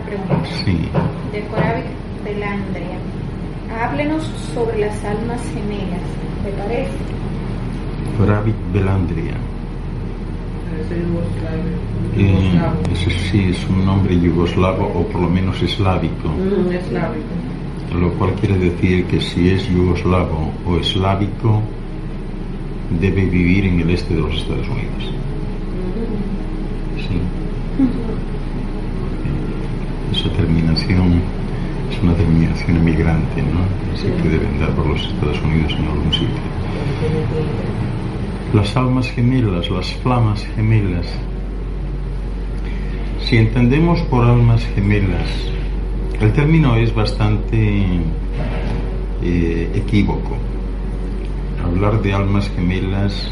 pregunta. Sí. De Coravic Belandria. Háblenos sobre las almas gemelas, ¿te parece? Coravic Belandria. Ese sí es un nombre yugoslavo o por lo menos eslávico. Eslávico. Lo cual quiere decir que si es yugoslavo o eslávico, debe vivir en el este de los Estados Unidos. Sí. Esa terminación es una terminación emigrante, ¿no? Se puede vendar por los Estados Unidos en algún sitio. Las almas gemelas, las flamas gemelas. Si entendemos por almas gemelas, el término es bastante equívoco. Hablar de almas gemelas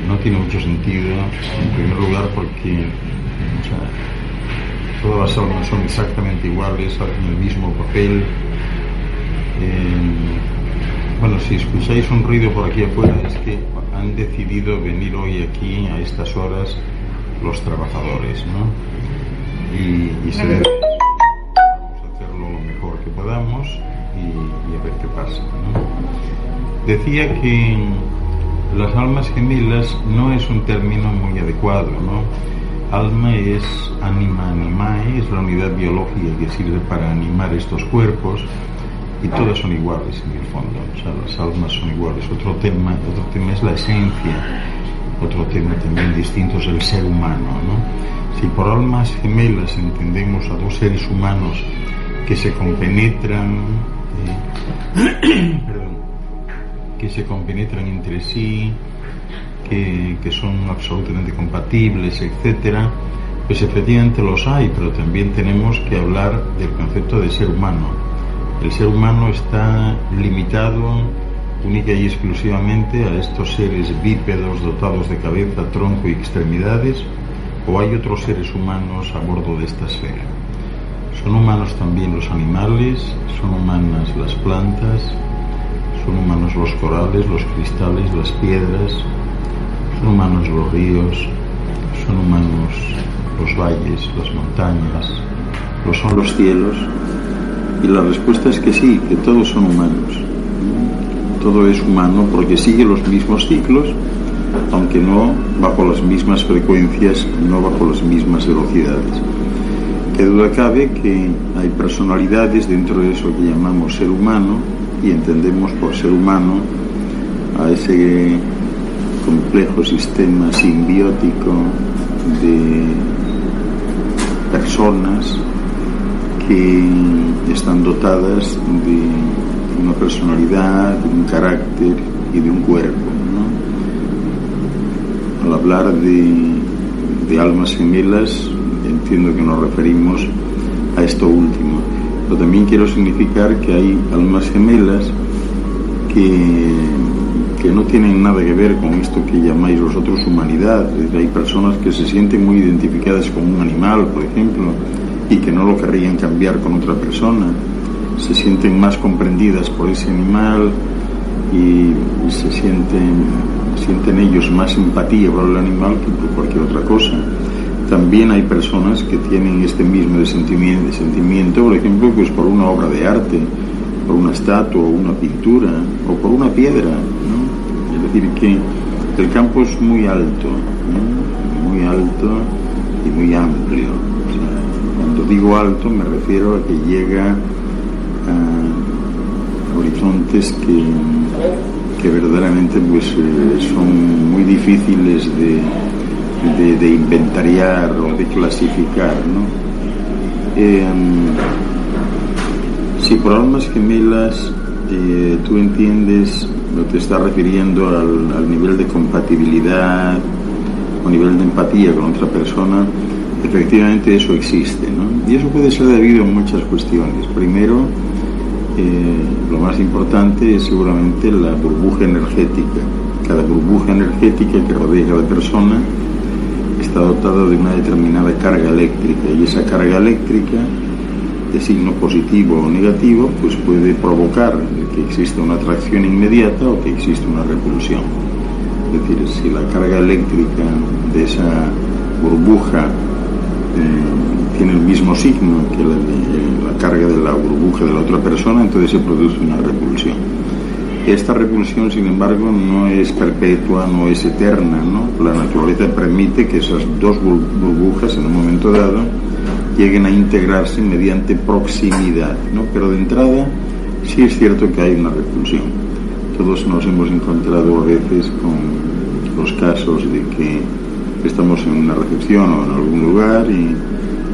no tiene mucho sentido, en primer lugar porque todas las almas son exactamente iguales, hacen el mismo papel. Bueno, si escucháis un ruido por aquí afuera es que han decidido venir hoy aquí a estas horas los trabajadores, ¿no? Y se debe, vamos a hacerlo lo mejor que podamos y a ver qué pasa, ¿no? Decía que las almas gemelas no es un término muy adecuado, ¿no? Alma es anima animae, es la unidad biológica que sirve para animar estos cuerpos, y todas son iguales en el fondo, o sea, las almas son iguales. Otro tema es la esencia, otro tema también distinto es el ser humano, ¿no? Si por almas gemelas entendemos a dos seres humanos que se compenetran, que se compenetran entre sí, que son absolutamente compatibles, etcétera, pues efectivamente los hay, pero también tenemos que hablar del concepto de ser humano. El ser humano está limitado única y exclusivamente a estos seres bípedos dotados de cabeza, tronco y extremidades, o hay otros seres humanos a bordo de esta esfera. Son humanos también los animales, son humanas las plantas, son humanos los corales, los cristales, las piedras, son humanos los ríos, son humanos los valles, las montañas, lo son los cielos. Y la respuesta es que sí, que todos son humanos. Todo es humano porque sigue los mismos ciclos, aunque no bajo las mismas frecuencias, no bajo las mismas velocidades. Qué duda cabe que hay personalidades dentro de eso que llamamos ser humano, y entendemos por ser humano a ese complejo sistema simbiótico de personas que están dotadas de una personalidad, de un carácter y de un cuerpo, ¿no? Al hablar de almas gemelas, entiendo que nos referimos a esto último, pero también quiero significar que hay almas gemelas que no tienen nada que ver con esto que llamáis vosotros humanidad. Es decir, hay personas que se sienten muy identificadas con un animal, por ejemplo, y que no lo querrían cambiar con otra persona, se sienten más comprendidas por ese animal y se sienten ellos más empatía por el animal que por cualquier otra cosa. También hay personas que tienen este mismo sentimiento, por ejemplo, pues por una obra de arte, por una estatua o una pintura o por una piedra, ¿no? Es decir, que el campo es muy alto, ¿no? Muy alto y muy amplio. Cuando digo alto me refiero a que llega a horizontes que verdaderamente pues, son muy difíciles de inventariar o de clasificar, ¿no? Si por almas gemelas tú entiendes o te estás refiriendo al nivel de compatibilidad o nivel de empatía con otra persona, efectivamente eso existe, ¿no? Y eso puede ser debido a muchas cuestiones. Primero, lo más importante es seguramente la burbuja energética. Cada burbuja energética que rodea a cada persona está dotada de una determinada carga eléctrica, y esa carga eléctrica, de signo positivo o negativo, pues puede provocar que exista una atracción inmediata o que exista una repulsión. Es decir, si la carga eléctrica de esa burbuja tiene el mismo signo que la carga de la burbuja de la otra persona, entonces se produce una repulsión. Esta repulsión, sin embargo, no es perpetua, no es eterna, ¿no? La naturaleza permite que esas dos burbujas en un momento dado lleguen a integrarse mediante proximidad, ¿no? Pero de entrada sí es cierto que hay una repulsión. Todos nos hemos encontrado a veces con los casos de que estamos en una recepción o en algún lugar y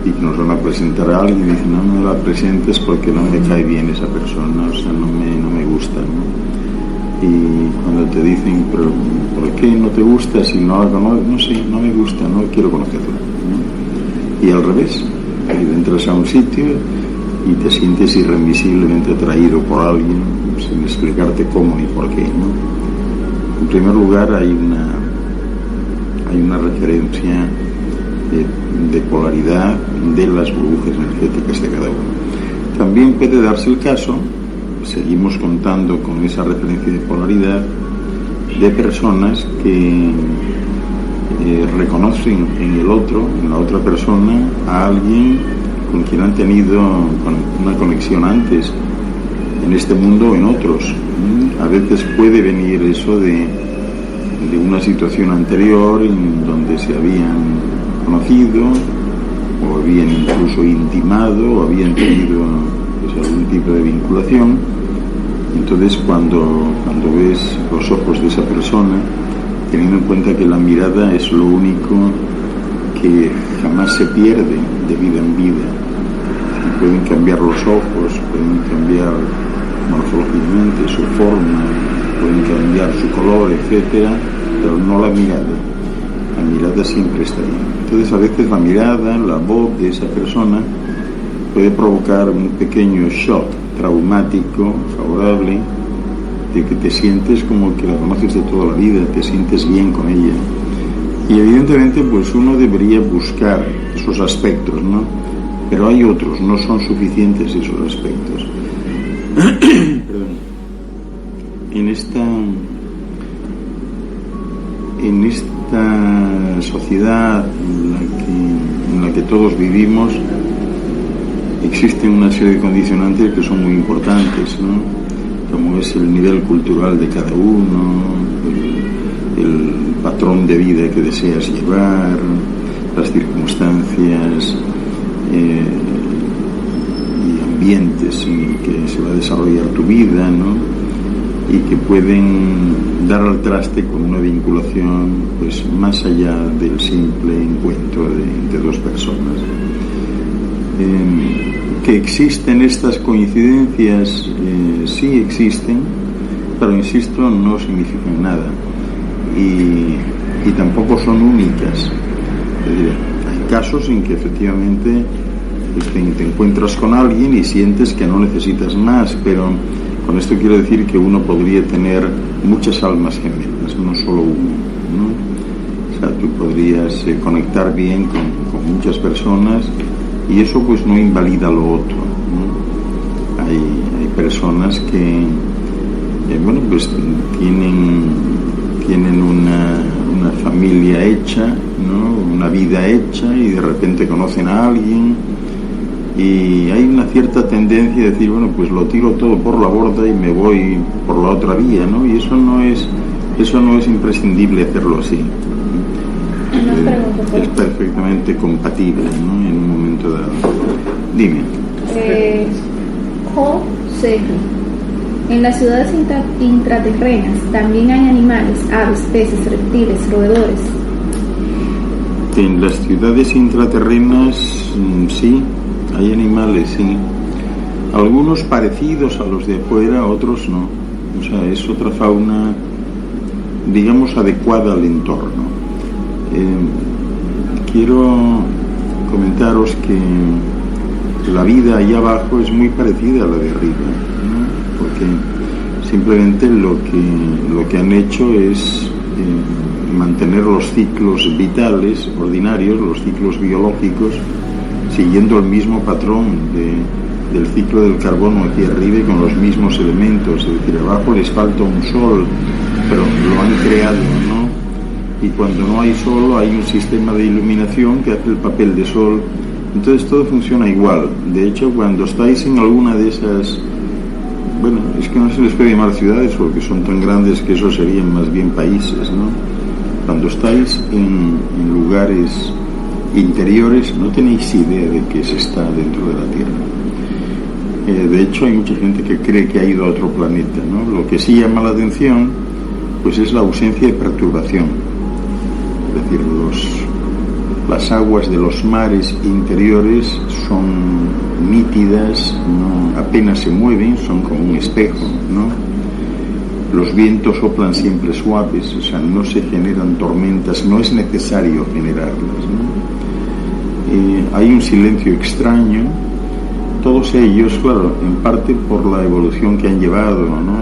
que nos van a presentar a alguien y dicen, no me la presentes porque no me cae bien esa persona, o sea, no me gusta, ¿no? Y cuando te dicen, pero ¿por qué no te gusta si no la conozco? No sé, no me gusta, no quiero conocerla, ¿no? Y al revés, entras a un sitio y te sientes irremisiblemente atraído por alguien sin explicarte cómo ni por qué, ¿no? En primer lugar hay una referencia de polaridad de las burbujas energéticas de cada uno. También puede darse el caso, seguimos contando con esa referencia de polaridad, de personas que reconocen en el otro, en la otra persona, a alguien con quien han tenido una conexión antes, en este mundo o en otros. A veces puede venir eso de una situación anterior en donde se habían conocido o habían incluso intimado o habían tenido pues, algún tipo de vinculación. Entonces cuando ves los ojos de esa persona, teniendo en cuenta que la mirada es lo único que jamás se pierde de vida en vida, y pueden cambiar los ojos, pueden cambiar morfológicamente su forma, pueden cambiar su color, etcétera, pero no la mirada. La mirada siempre está ahí. Entonces a veces la mirada, la voz de esa persona puede provocar un pequeño shock traumático, favorable, de que te sientes como que la conoces de toda la vida, te sientes bien con ella. Y evidentemente pues uno debería buscar esos aspectos, ¿no? Pero hay otros, no son suficientes esos aspectos. Perdón. En esta sociedad en la que todos vivimos, existen una serie de condicionantes que son muy importantes, ¿no? Como es el nivel cultural de cada uno, el patrón de vida que deseas llevar, las circunstancias y ambientes en que se va a desarrollar tu vida, ¿no? Y que pueden dar al traste con una vinculación pues más allá del simple encuentro de dos personas. Que existen estas coincidencias, sí existen, pero insisto, no significan nada y tampoco son únicas. Es decir, hay casos en que efectivamente pues, te encuentras con alguien y sientes que no necesitas más, pero con esto quiero decir que uno podría tener muchas almas gemelas, no solo uno, ¿no? O sea, tú podrías conectar bien con muchas personas y eso pues no invalida lo otro, ¿no? Hay personas que bueno, pues tienen una familia hecha, ¿no? Una vida hecha y de repente conocen a alguien y hay una cierta tendencia a decir, bueno, pues lo tiro todo por la borda y me voy por la otra vía, ¿no? Y eso no es imprescindible hacerlo así. Es perfectamente compatible, ¿no? En un momento dado. Dime. En las ciudades intraterrenas también hay animales, aves, peces, reptiles, roedores. En las ciudades intraterrenas sí, hay animales, sí. Algunos parecidos a los de afuera, otros no. O sea, es otra fauna, digamos, adecuada al entorno. Quiero comentaros que la vida allá abajo es muy parecida a la de arriba, ¿no? Porque simplemente lo que han hecho es mantener los ciclos vitales ordinarios, los ciclos biológicos, siguiendo el mismo patrón del ciclo del carbono aquí arriba y con los mismos elementos. Es decir, abajo les falta un sol, pero lo han creado, ¿no? Y cuando no hay sol hay un sistema de iluminación que hace el papel de sol Entonces todo funciona igual. De hecho, cuando estáis en alguna de esas, bueno, es que no se les puede llamar ciudades porque son tan grandes que eso serían más bien países, ¿no? Cuando estáis en lugares interiores no tenéis idea de que se está dentro de la Tierra. De hecho, hay mucha gente que cree que ha ido a otro planeta, ¿no? Lo que sí llama la atención pues es la ausencia de perturbación. Es decir, las aguas de los mares interiores son nítidas, no, apenas se mueven, son como un espejo, ¿no? Los vientos soplan siempre suaves, o sea, no se generan tormentas, no es necesario generarlas, ¿no? Hay un silencio extraño. Todos ellos, claro, en parte por la evolución que han llevado, ¿no?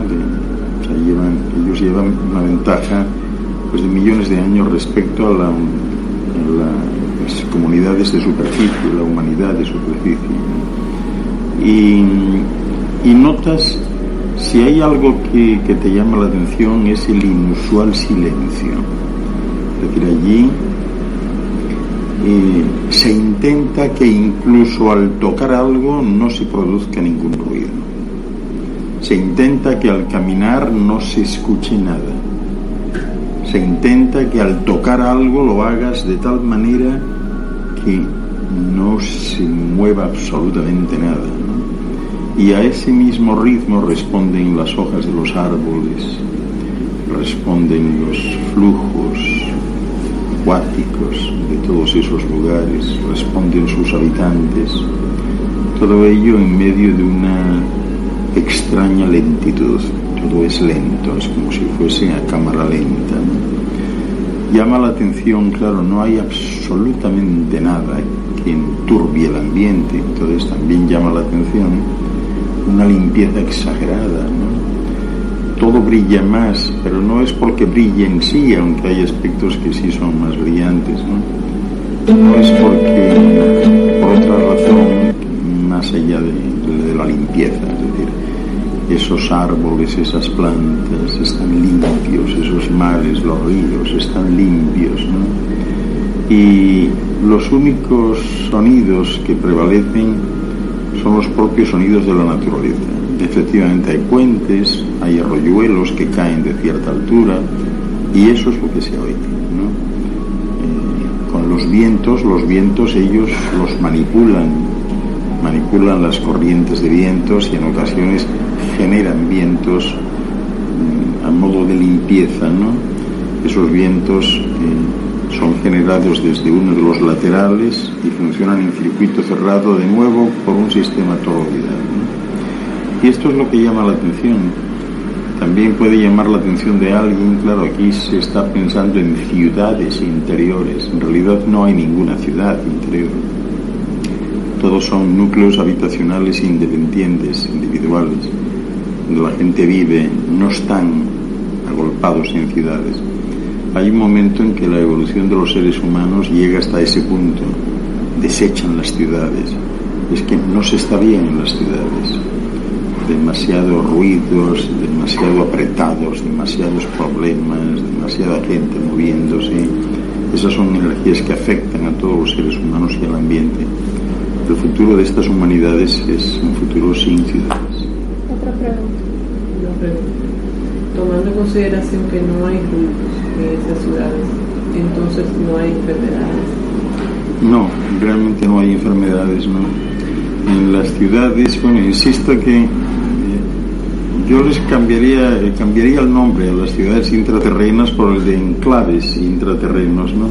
Ellos llevan una ventaja pues, de millones de años respecto a las comunidades de superficie, la humanidad de superficie, ¿no? Y notas, si hay algo que te llama la atención, es el inusual silencio. Es decir, allí se intenta que incluso al tocar algo no se produzca ningún ruido. Se intenta que al caminar no se escuche nada. Se intenta que al tocar algo lo hagas de tal manera que no se mueva absolutamente nada, ¿no? Y a ese mismo ritmo responden las hojas de los árboles, responden los flujos acuáticos de todos esos lugares, responden sus habitantes, todo ello en medio de una extraña lentitud. Todo es lento, es como si fuese a cámara lenta, ¿no? Llama la atención, claro, no hay absolutamente nada que enturbie el ambiente, entonces también llama la atención una limpieza exagerada, ¿no? Todo brilla más, pero no es porque brille en sí, aunque hay aspectos que sí son más brillantes, ¿no? No es porque, por otra razón, más allá de la limpieza, es decir, esos árboles, esas plantas están limpios, esos mares, los ríos están limpios, ¿no? Y los únicos sonidos que prevalecen son los propios sonidos de la naturaleza. Efectivamente hay puentes, hay arroyuelos que caen de cierta altura y eso es lo que se oye, ¿no? Con los vientos ellos los manipulan las corrientes de vientos y en ocasiones generan vientos a modo de limpieza, ¿no? Esos vientos son generados desde uno de los laterales y funcionan en circuito cerrado de nuevo por un sistema toroidal, ¿no? Y esto es lo que llama la atención. También puede llamar la atención de alguien, claro, aquí se está pensando en ciudades interiores. En realidad no hay ninguna ciudad interior. Todos son núcleos habitacionales independientes, individuales, donde la gente vive, no están agolpados en ciudades. Hay un momento en que la evolución de los seres humanos llega hasta ese punto, desechan las ciudades. Es que no se está bien en las ciudades. Demasiados ruidos, demasiado apretados, demasiados problemas, demasiada gente moviéndose. Esas son energías que afectan a todos los seres humanos y al ambiente. El futuro de estas humanidades es un futuro sin ciudades. Otra pregunta. Tomando en consideración que no hay ruidos en esas ciudades, entonces no hay enfermedades. No, realmente no hay enfermedades, ¿no? En las ciudades, bueno, insisto que yo les cambiaría el nombre a las ciudades intraterrenas por el de enclaves intraterrenos, ¿no?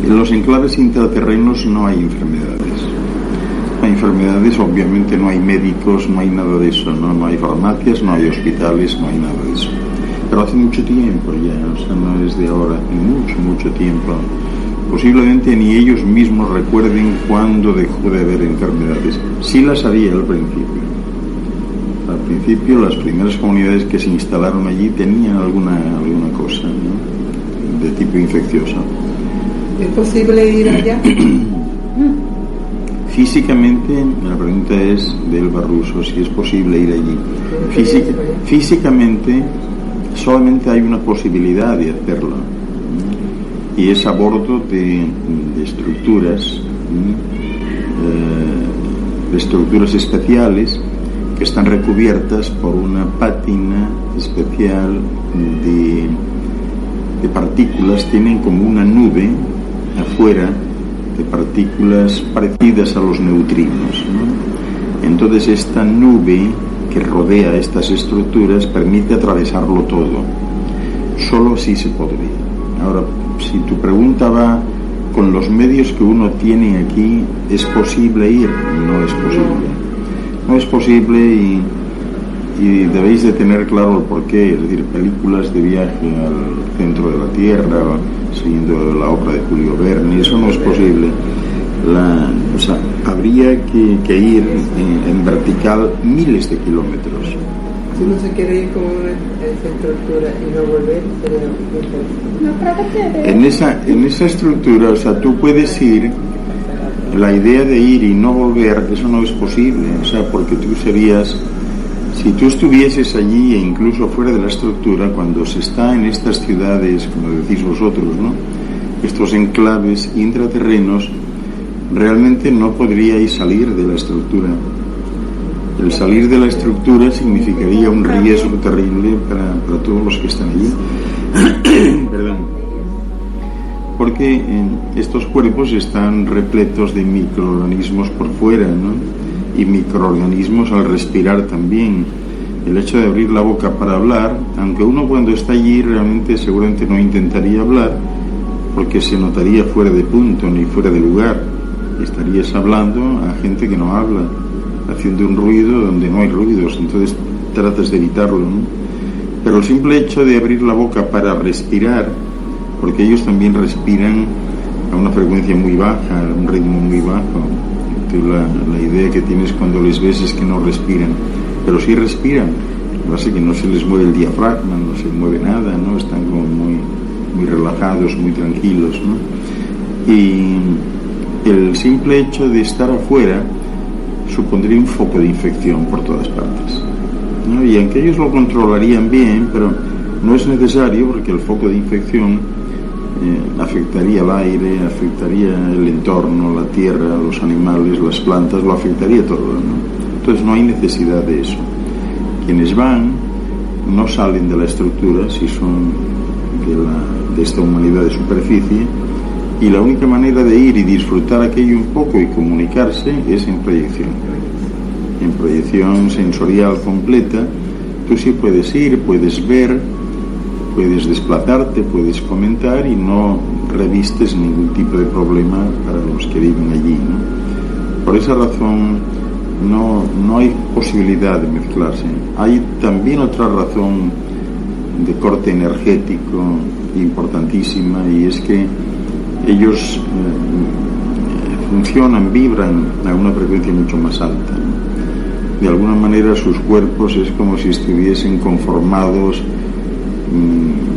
En los enclaves intraterrenos no hay enfermedades. No hay enfermedades, obviamente no hay médicos, no hay nada de eso, ¿no? No hay farmacias, no hay hospitales, no hay nada de eso. Pero hace mucho tiempo ya, o sea, no es de ahora, hace mucho tiempo. Posiblemente ni ellos mismos recuerden cuándo dejó de haber enfermedades. Sí las había al principio. Al principio las primeras comunidades que se instalaron allí tenían alguna cosa, ¿no? De tipo infeccioso. ¿Es posible ir allá? Físicamente, la pregunta es de Elba Russo, si es posible ir allí. Físicamente, solamente hay una posibilidad de hacerlo, y es a bordo de estructuras estructuras especiales que están recubiertas por una pátina especial de partículas, tienen como una nube afuera de partículas parecidas a los neutrinos, ¿no? Entonces esta nube que rodea estas estructuras permite atravesarlo todo. Solo así se podría. Ahora, si tu pregunta va con los medios que uno tiene aquí, ¿es posible ir? No es posible. No es posible y debéis de tener claro el porqué. Es decir, películas de viaje al centro de la Tierra, siguiendo la obra de Julio Verne, eso no es posible. O sea, habría que ir en vertical miles de kilómetros. Si uno se quiere ir con una estructura y no volver, sería No, En esa estructura, o sea, tú puedes ir, la idea de ir y no volver, eso no es posible, o sea, porque tú serías, si tú estuvieses allí e incluso fuera de la estructura, cuando se está en estas ciudades, como decís vosotros, ¿no?, estos enclaves intraterrenos, realmente no podríais salir de la estructura. El salir de la estructura significaría un riesgo terrible para todos los que están allí. Perdón. Porque estos cuerpos están repletos de microorganismos por fuera, ¿no? Y microorganismos al respirar también. El hecho de abrir la boca para hablar, aunque uno cuando está allí realmente seguramente no intentaría hablar, porque se notaría fuera de punto ni fuera de lugar. Estarías hablando a gente que no habla, haciendo un ruido donde no hay ruidos, entonces tratas de evitarlo, ¿no? Pero el simple hecho de abrir la boca para respirar, porque ellos también respiran a una frecuencia muy baja, a un ritmo muy bajo. Entonces, la idea que tienes cuando les ves es que no respiran, pero sí respiran. Lo que pasa es que no se les mueve el diafragma, no se mueve nada, ¿no? Están como muy relajados, muy tranquilos, ¿no? Y el simple hecho de estar afuera supondría un foco de infección por todas partes, ¿no? Y aunque ellos lo controlarían bien, pero no es necesario, porque el foco de infección afectaría el aire, afectaría el entorno, la tierra, los animales, las plantas, lo afectaría todo, ¿no? Entonces no hay necesidad de eso. Quienes van no salen de la estructura si son de esta humanidad de superficie, y la única manera de ir y disfrutar aquello un poco y comunicarse es en proyección sensorial completa. Tú sí puedes ir, puedes ver, puedes desplazarte, puedes comentar y no revistes ningún tipo de problema para los que viven allí, ¿no? Por esa razón no hay posibilidad de mezclarse. Hay también otra razón de corte energético importantísima, y es que ellos funcionan, vibran a una frecuencia mucho más alta, ¿no? De alguna manera sus cuerpos es como si estuviesen conformados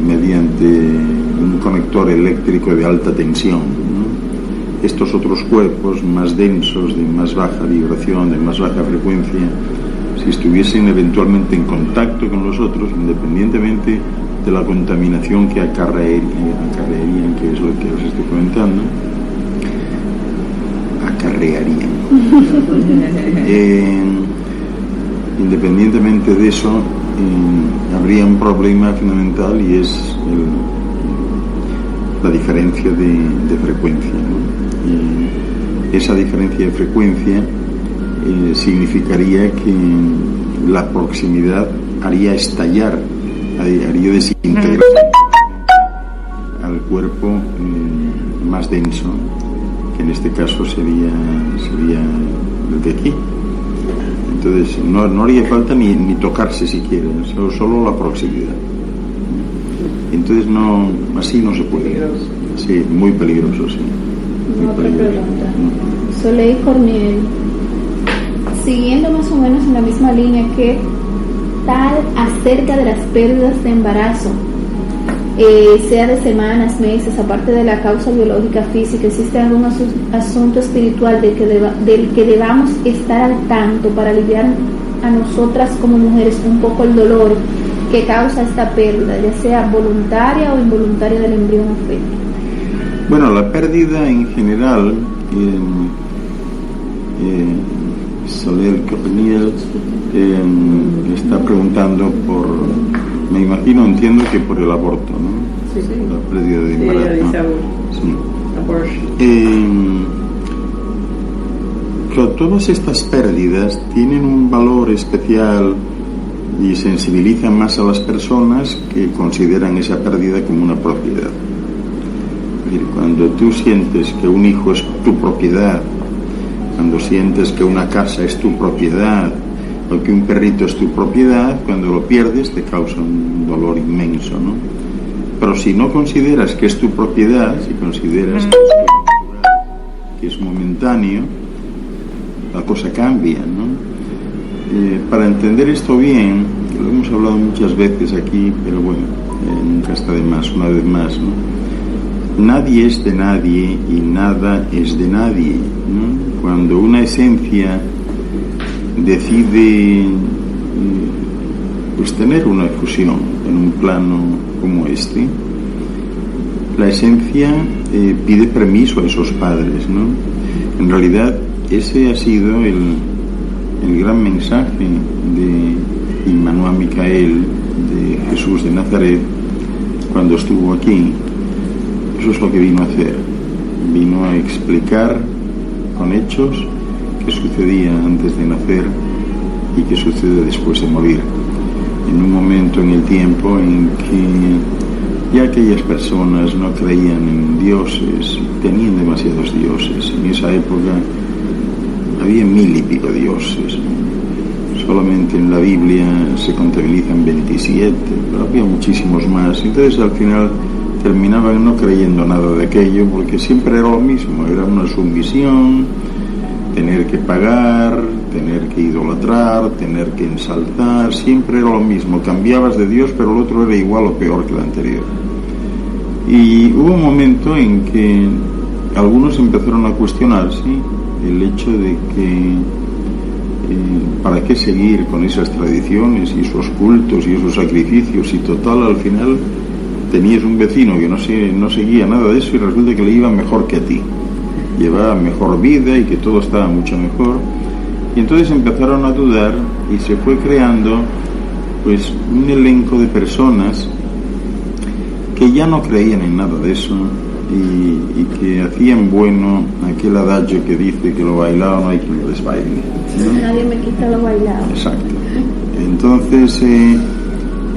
mediante un conector eléctrico de alta tensión, ¿no? Estos otros cuerpos más densos, de más baja vibración, de más baja frecuencia, si estuviesen eventualmente en contacto con los otros, independientemente de la contaminación que acarrearían, que es lo que os estoy comentando, independientemente de eso, habría un problema fundamental, y es la diferencia de frecuencia, ¿no? Y esa diferencia de frecuencia significaría que la proximidad haría estallar, haría desintegrar al cuerpo más denso, que en este caso sería el de aquí. Entonces no haría falta ni tocarse siquiera, solo la proximidad. Entonces así no se puede. Sí, muy peligroso, sí. Otra pregunta. Soleil Corniel, siguiendo más o menos en la misma línea, ¿qué tal acerca de las pérdidas de embarazo? Sea de semanas, meses, aparte de la causa biológica física, ¿existe algún asunto espiritual del que debamos estar al tanto para aliviar a nosotras como mujeres un poco el dolor que causa esta pérdida, ya sea voluntaria o involuntaria del embrión o feto? Bueno, la pérdida en general Soler Corniel está preguntando por, me imagino, entiendo que por el aborto, ¿no? Sí, sí. La pérdida de embarazo. Sí. Claro, todas estas pérdidas tienen un valor especial y sensibilizan más a las personas que consideran esa pérdida como una propiedad. Es decir, cuando tú sientes que un hijo es tu propiedad, cuando sientes que una casa es tu propiedad o que un perrito es tu propiedad, cuando lo pierdes te causa un dolor inmenso, ¿no? Pero si no consideras que es tu propiedad, si consideras que es momentáneo, la cosa cambia, ¿no? Para entender esto bien, lo hemos hablado muchas veces aquí, pero bueno, nunca está de más, una vez más, ¿no? Nadie es de nadie y nada es de nadie, ¿no? Cuando una esencia decide pues tener una fusión en un plano como este, la esencia pide permiso a esos padres, ¿no? En realidad ese ha sido el gran mensaje de Immanuel Micael, de Jesús de Nazaret, cuando estuvo aquí. Eso es lo que vino a hacer. Vino a explicar con hechos qué sucedía antes de nacer y qué sucede después de morir. En un momento en el tiempo en que ya aquellas personas no creían en dioses, tenían demasiados dioses. En esa época había 1000 y pico dioses. Solamente en la Biblia se contabilizan 27, pero había muchísimos más. Entonces al final terminaban no creyendo nada de aquello, porque siempre era lo mismo, era una sumisión, tener que pagar, tener que idolatrar, tener que ensalzar, siempre era lo mismo. Cambiabas de Dios, pero el otro era igual o peor que el anterior. Y hubo un momento en que algunos empezaron a cuestionarse el hecho de que para qué seguir con esas tradiciones y esos cultos y esos sacrificios, y total al final tenías un vecino que no seguía nada de eso y resulta que le iba mejor que a ti, llevaba mejor vida y que todo estaba mucho mejor. Y entonces empezaron a dudar y se fue creando pues un elenco de personas que ya no creían en nada de eso y que hacían bueno aquel adagio que dice que lo bailado no hay quien lo desbaile, ¿no? Nadie me quita lo bailado. Exacto. Entonces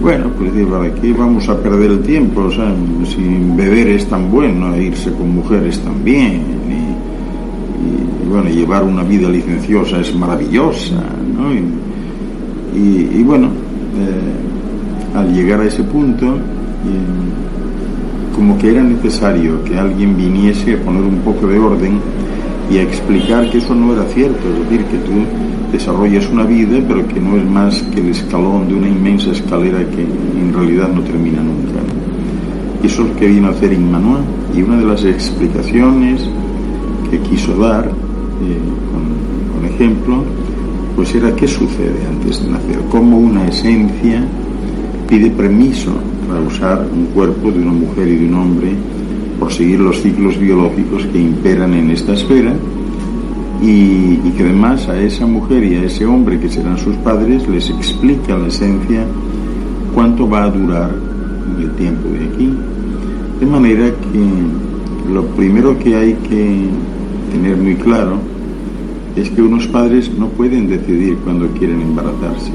bueno, pues ¿para qué vamos a perder el tiempo? O sea, si beber es tan bueno, irse con mujeres también, y bueno, llevar una vida licenciosa es maravillosa, ¿no? Y bueno, al llegar a ese punto, como que era necesario que alguien viniese a poner un poco de orden y a explicar que eso no era cierto, es decir, que tú desarrollas una vida pero que no es más que el escalón de una inmensa escalera que en realidad no termina nunca, ¿no? Y eso es lo que vino a hacer Immanuel, y una de las explicaciones que quiso dar con ejemplo pues era qué sucede antes de nacer, cómo una esencia pide permiso para usar un cuerpo de una mujer y de un hombre por seguir los ciclos biológicos que imperan en esta esfera, y que además a esa mujer y a ese hombre que serán sus padres les explica la esencia cuánto va a durar el tiempo de aquí. De manera que lo primero que hay que tener muy claro es que unos padres no pueden decidir cuando quieren embarazarse.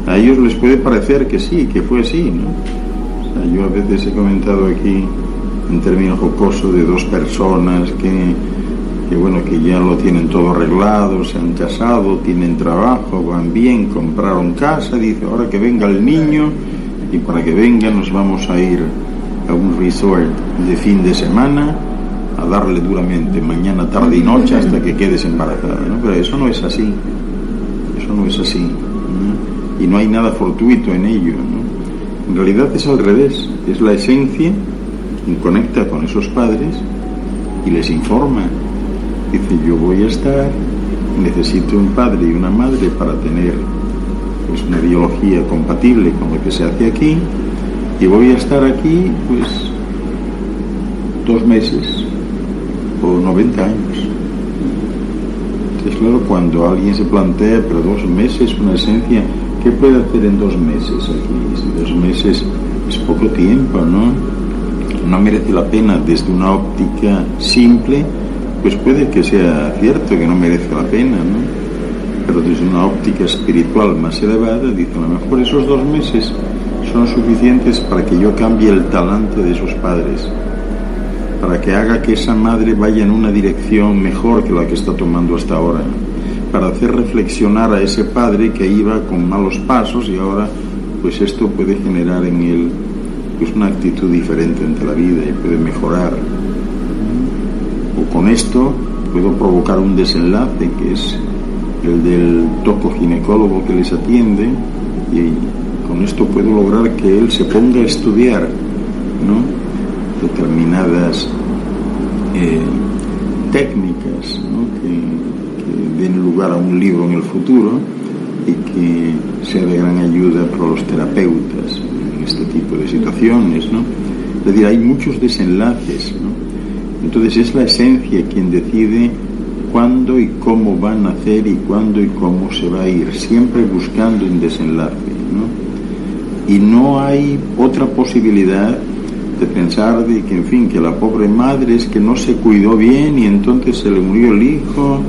A ellos les puede parecer que sí, que fue así, ¿no? O sea, yo a veces he comentado aquí en términos jocosos de dos personas que bueno, que ya lo tienen todo arreglado, se han casado, tienen trabajo, van bien, compraron casa, dice ahora que venga el niño y para que venga nos vamos a ir a un resort de fin de semana a darle duramente mañana, tarde y noche hasta que quedes embarazada, ¿no? Pero eso no es así, ¿no? Y no hay nada fortuito en ello, ¿no? En realidad es al revés, es la esencia quien conecta con esos padres y les informa. Dice, yo voy a estar, necesito un padre y una madre para tener pues una biología compatible con lo que se hace aquí, y voy a estar aquí pues 2 meses o 90 años. Pues claro, cuando alguien se plantea, pero 2 meses, una esencia, ¿qué puede hacer en 2 meses aquí? Si 2 meses es poco tiempo, ¿no? No merece la pena desde una óptica simple, pues puede que sea cierto que no merece la pena, ¿no? Pero desde una óptica espiritual más elevada, dice, a lo mejor esos 2 meses son suficientes para que yo cambie el talante de esos padres, para que haga que esa madre vaya en una dirección mejor que la que está tomando hasta ahora, para hacer reflexionar a ese padre que iba con malos pasos y ahora pues esto puede generar en él pues una actitud diferente ante la vida y puede mejorar. O con esto puedo provocar un desenlace que es el del tocoginecólogo que les atiende, y con esto puedo lograr que él se ponga a estudiar, ¿no?, determinadas técnicas, ¿no?, que den lugar a un libro en el futuro y que sea de gran ayuda para los terapeutas en este tipo de situaciones, ¿no? Es decir, hay muchos desenlaces, ¿no? Entonces es la esencia quien decide cuándo y cómo va a nacer y cuándo y cómo se va a ir, siempre buscando un desenlace, ¿no? Y no hay otra posibilidad de pensar de que, en fin, que la pobre madre es que no se cuidó bien y entonces se le murió el hijo,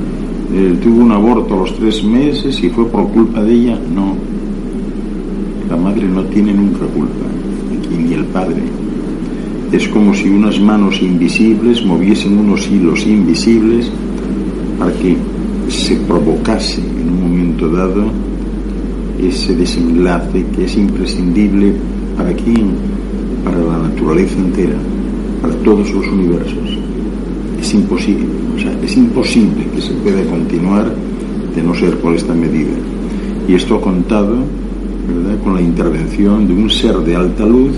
tuvo un aborto a los 3 meses y fue por culpa de ella. No, la madre no tiene nunca culpa, aquí ni el padre. Es como si unas manos invisibles moviesen unos hilos invisibles para que se provocase en un momento dado ese desenlace que es imprescindible para quién, para la naturaleza entera, para todos los universos. Es imposible, o sea, es imposible que se pueda continuar de no ser por esta medida. Y esto contado, ¿verdad?, con la intervención de un ser de alta luz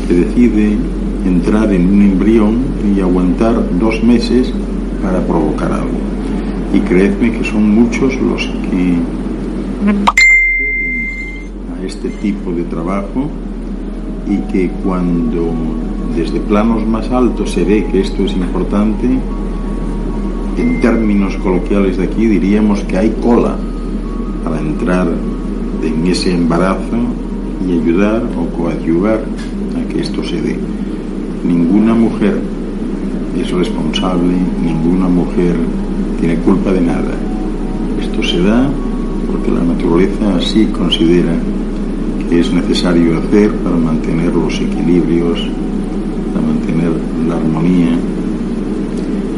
que decide entrar en un embrión y aguantar 2 meses para provocar algo. Y creedme que son muchos los que acceden a este tipo de trabajo, y que cuando desde planos más altos se ve que esto es importante, en términos coloquiales de aquí diríamos que hay cola para entrar en ese embarazo y ayudar o coadyuvar a que esto se dé. Ninguna mujer es responsable, ninguna mujer tiene culpa de nada. Esto se da porque la naturaleza así considera que es necesario hacer para mantener los equilibrios, para mantener la armonía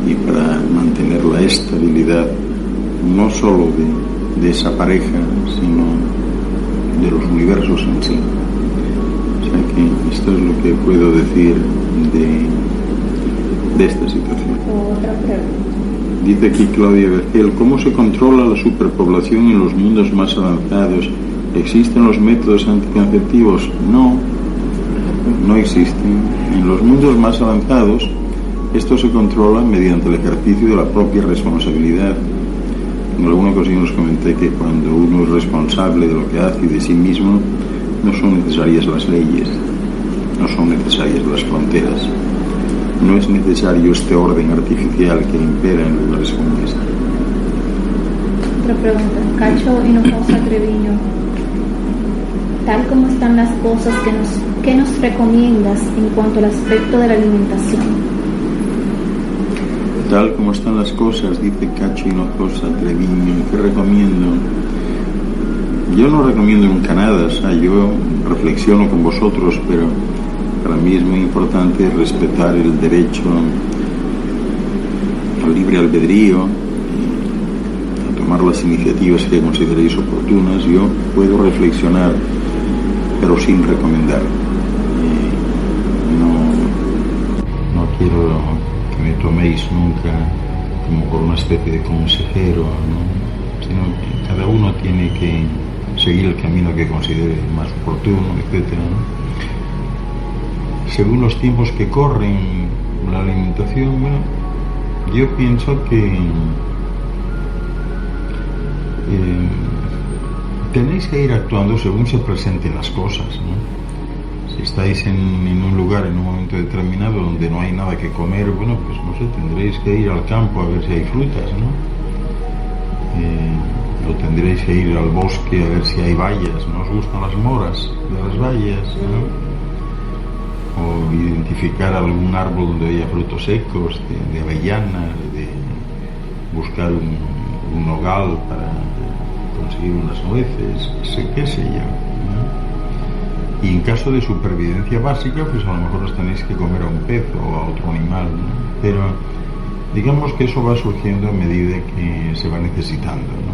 y para mantener la estabilidad no solo de esa pareja, sino de los universos en sí. O sea que esto es lo que puedo decir de esta situación. Otra pregunta. Dice aquí Claudia Vergel, ¿cómo se controla la superpoblación en los mundos más avanzados? ¿Existen los métodos anticonceptivos? No, no existen. En los mundos más avanzados esto se controla mediante el ejercicio de la propia responsabilidad. En alguna ocasión os comenté que cuando uno es responsable de lo que hace y de sí mismo, no son necesarias las leyes, no son necesarias las fronteras, no es necesario este orden artificial que impera en lugares como este. Otra pregunta. Cacho Hinojosa Treviño, tal como están las cosas, ¿qué nos recomiendas en cuanto al aspecto de la alimentación? Tal como están las cosas, dice Cacho Hinojosa Treviño, ¿qué recomiendo? Yo no recomiendo nunca nada, o sea, yo reflexiono con vosotros, pero para mí es muy importante respetar el derecho al libre albedrío, a tomar las iniciativas que consideréis oportunas. Yo puedo reflexionar, pero sin recomendar. No quiero que me toméis nunca como por una especie de consejero, ¿no?, sino que cada uno tiene que seguir el camino que considere más oportuno, etcétera, ¿no? Según los tiempos que corren, la alimentación, bueno, yo pienso que tenéis que ir actuando según se presenten las cosas, ¿no? Si estáis en un lugar, en un momento determinado donde no hay nada que comer, bueno, pues no sé, tendréis que ir al campo a ver si hay frutas, ¿no? o tendréis que ir al bosque a ver si hay bayas. ¿No os gustan las moras de las bayas? ¿No? O identificar algún árbol donde haya frutos secos, de avellanas, de buscar un nogal para conseguir unas nueces, qué sé yo, ¿no? Y en caso de supervivencia básica, pues a lo mejor os tenéis que comer a un pez o a otro animal, ¿no? Pero digamos que eso va surgiendo a medida que se va necesitando, ¿no?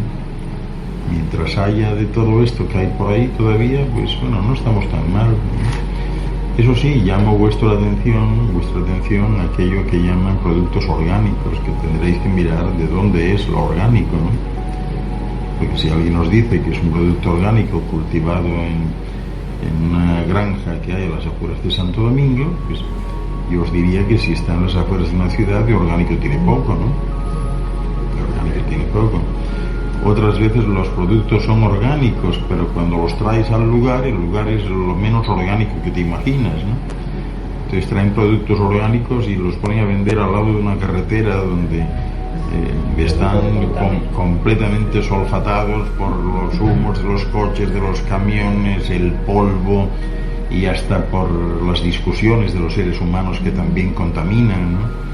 Mientras haya de todo esto que hay por ahí todavía, pues bueno, no estamos tan mal, ¿no? Eso sí, llamo vuestra atención a aquello que llaman productos orgánicos, que tendréis que mirar de dónde es lo orgánico, ¿no? Porque si alguien os dice que es un producto orgánico cultivado en una granja que hay a las afueras de Santo Domingo, pues yo os diría que si está en las afueras de una ciudad, de orgánico tiene poco, ¿no? De orgánico tiene poco. Otras veces los productos son orgánicos, pero cuando los traes al lugar, el lugar es lo menos orgánico que te imaginas, ¿no? Entonces traen productos orgánicos y los ponen a vender al lado de una carretera donde están completamente solfatados por los humos de los coches, de los camiones, el polvo y hasta por las discusiones de los seres humanos que también contaminan, ¿no?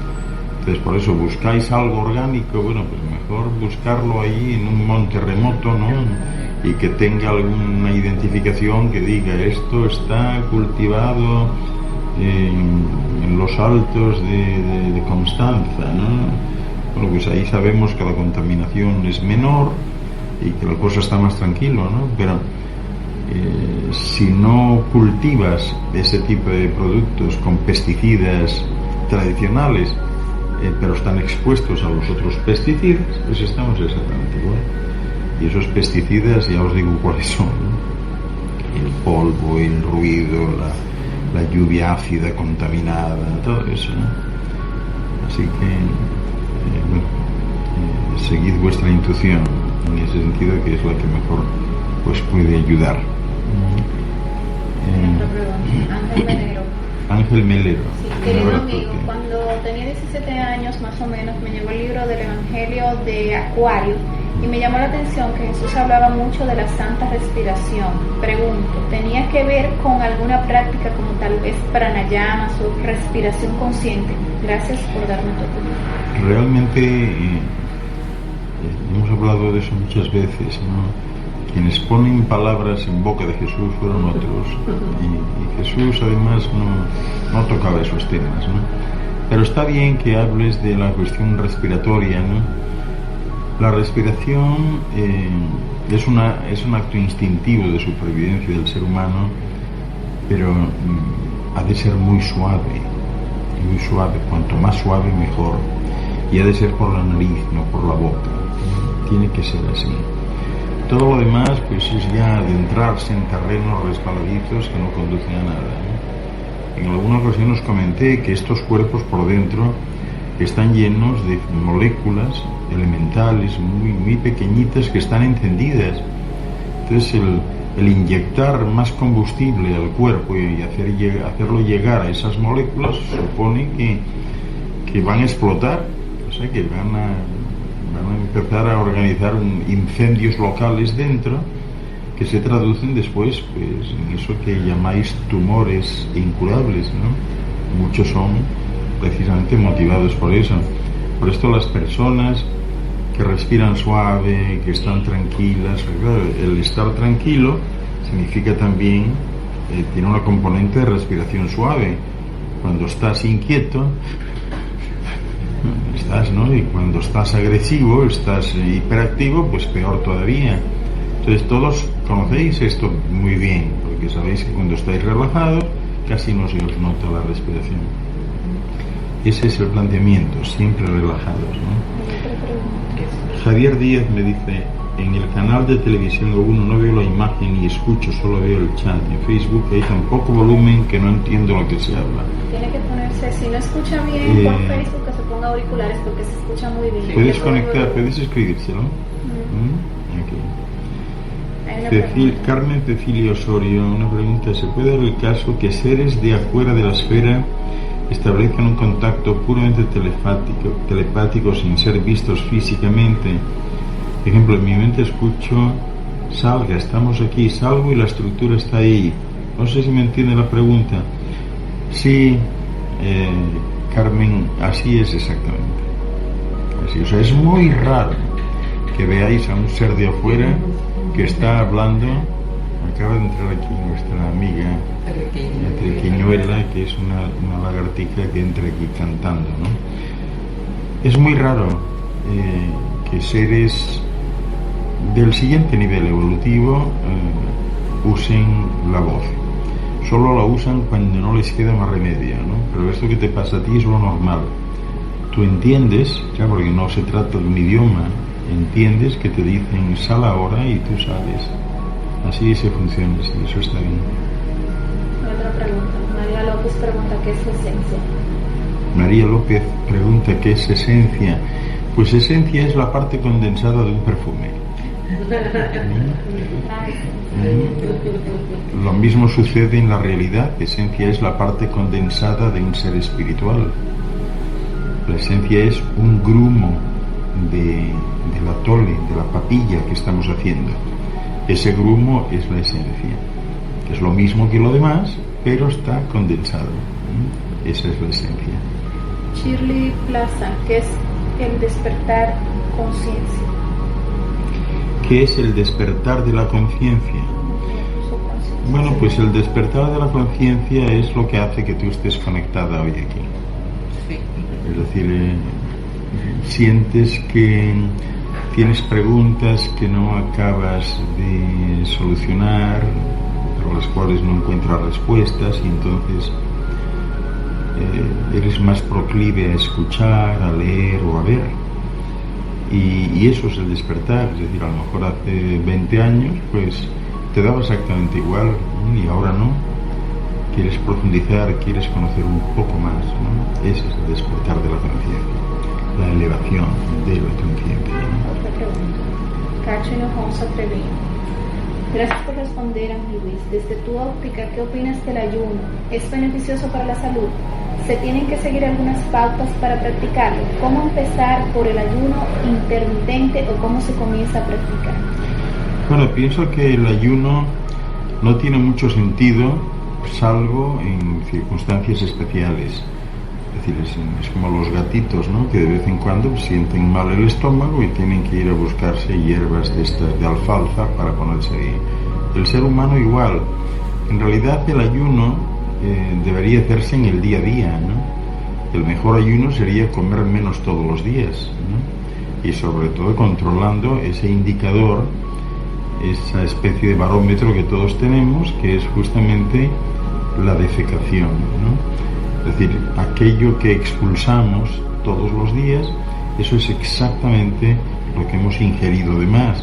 Entonces por eso buscáis algo orgánico, bueno, pues mejor buscarlo ahí en un monte remoto, ¿no? Y que tenga alguna identificación que diga esto está cultivado en los altos de Constanza, ¿no? Bueno, pues ahí sabemos que la contaminación es menor y que la cosa está más tranquila, ¿no? Pero si no cultivas ese tipo de productos con pesticidas tradicionales, pero están expuestos a los otros pesticidas, pues estamos exactamente igual. Y esos pesticidas ya os digo cuáles son, ¿no? El polvo, el ruido, la lluvia ácida contaminada, todo eso, ¿no? Así que seguid vuestra intuición en ese sentido, que es la que mejor pues puede ayudar. Ángel Melero. Ángel Melero. Sí, querido amigo, cuando tenía 17 años más o menos me llegó el libro del Evangelio de Acuario y me llamó la atención que Jesús hablaba mucho de la santa respiración. Pregunto, ¿tenía que ver con alguna práctica como tal vez pranayamas o respiración consciente? Gracias por darme tu opinión. Realmente hemos hablado de eso muchas veces, ¿no? Quienes ponen palabras en boca de Jesús fueron otros, y Jesús además no tocaba esos temas, ¿no? Pero está bien que hables de la cuestión respiratoria, ¿no? La respiración es un acto instintivo de supervivencia del ser humano, pero ha de ser muy suave, cuanto más suave mejor, y ha de ser por la nariz, no por la boca, tiene que ser así. Todo lo demás pues es ya adentrarse en terrenos resbaladizos que no conducen a nada, ¿no? En alguna ocasión os comenté que estos cuerpos por dentro están llenos de moléculas elementales muy, muy pequeñitas que están encendidas. Entonces el inyectar más combustible al cuerpo y hacerlo llegar a esas moléculas supone que van a explotar, o sea que van a empezar a organizar incendios locales dentro que se traducen después pues en eso que llamáis tumores incurables, ¿no? Muchos son precisamente motivados por eso. Por esto las personas que respiran suave, que están tranquilas, claro, el estar tranquilo significa también tiene una componente de respiración suave. Cuando estás inquieto ¿no? Y cuando estás agresivo, estás hiperactivo, pues peor todavía. Entonces todos conocéis esto muy bien, porque sabéis que cuando estáis relajados casi no se os nota la respiración. Ese es el planteamiento, siempre relajados, ¿no? Javier Díaz me dice: en el canal de televisión O1 no veo la imagen ni escucho, solo veo el chat. En Facebook hay tan poco volumen que no entiendo lo que se habla. Tiene que ponerse, si no escucha bien por Facebook, que se ponga auriculares porque se escucha muy bien. Puedes conectar, puedes escribírselo. Carmen Cecilia Osorio, una pregunta: ¿se puede dar el caso que seres de afuera de la esfera establezcan un contacto puramente telepático sin ser vistos físicamente? Por ejemplo, en mi mente escucho salga, estamos aquí, salgo y la estructura está ahí. No sé si me entiende la pregunta. Sí, Carmen, así es exactamente. Así, o sea, es muy raro que veáis a un ser de afuera que está hablando. Acaba de entrar aquí nuestra amiga la triquiñuela, que es una lagartija que entra aquí cantando, ¿no? Es muy raro que seres del siguiente nivel evolutivo usen la voz. Solo la usan cuando no les queda más remedio, ¿no? Pero esto que te pasa a ti es lo normal. Tú entiendes, ya porque no se trata de un idioma, entiendes que te dicen sal ahora y tú sales. Así se funciona, sí, eso está bien. Otra pregunta. María López pregunta qué es esencia. María López pregunta qué es esencia. Pues esencia es la parte condensada de un perfume. Lo mismo sucede en la realidad. Esencia es la parte condensada de un ser espiritual. La esencia es un grumo del atole, de la papilla que estamos haciendo. Ese grumo es la esencia. Es lo mismo que lo demás, pero está condensado. Esa es la esencia. Shirley Plaza, ¿qué es el despertar conciencia? ¿Qué es el despertar de la conciencia? Bueno, pues el despertar de la conciencia es lo que hace que tú estés conectada hoy aquí. Es decir, sientes que tienes preguntas que no acabas de solucionar, pero las cuales no encuentras respuestas, y entonces eres más proclive a escuchar, a leer o a ver. Y eso es el despertar. Es decir, a lo mejor hace 20 años pues te daba exactamente igual, ¿no? Y ahora no. Quieres profundizar, quieres conocer un poco más, ¿no? Ese es el despertar de la conciencia, la elevación de la conciencia, ¿no? Otra pregunta. Cacho Hinojosa Treviño. Gracias por responder, Ángel Luis. Desde tu óptica, ¿qué opinas del ayuno? ¿Es beneficioso para la salud? ¿Se tienen que seguir algunas pautas para practicarlo? ¿Cómo empezar por el ayuno intermitente o cómo se comienza a practicar? Bueno, pienso que el ayuno no tiene mucho sentido salvo en circunstancias especiales. Es decir, es como los gatitos, ¿no? Que de vez en cuando sienten mal el estómago y tienen que ir a buscarse hierbas de estas de alfalfa para ponerse ahí. El ser humano igual. En realidad el ayuno debería hacerse en el día a día, ¿no? El mejor ayuno sería comer menos todos los días, ¿no? Y sobre todo controlando ese indicador, esa especie de barómetro que todos tenemos, que es justamente la defecación, ¿no? Es decir, aquello que expulsamos todos los días, eso es exactamente lo que hemos ingerido de más.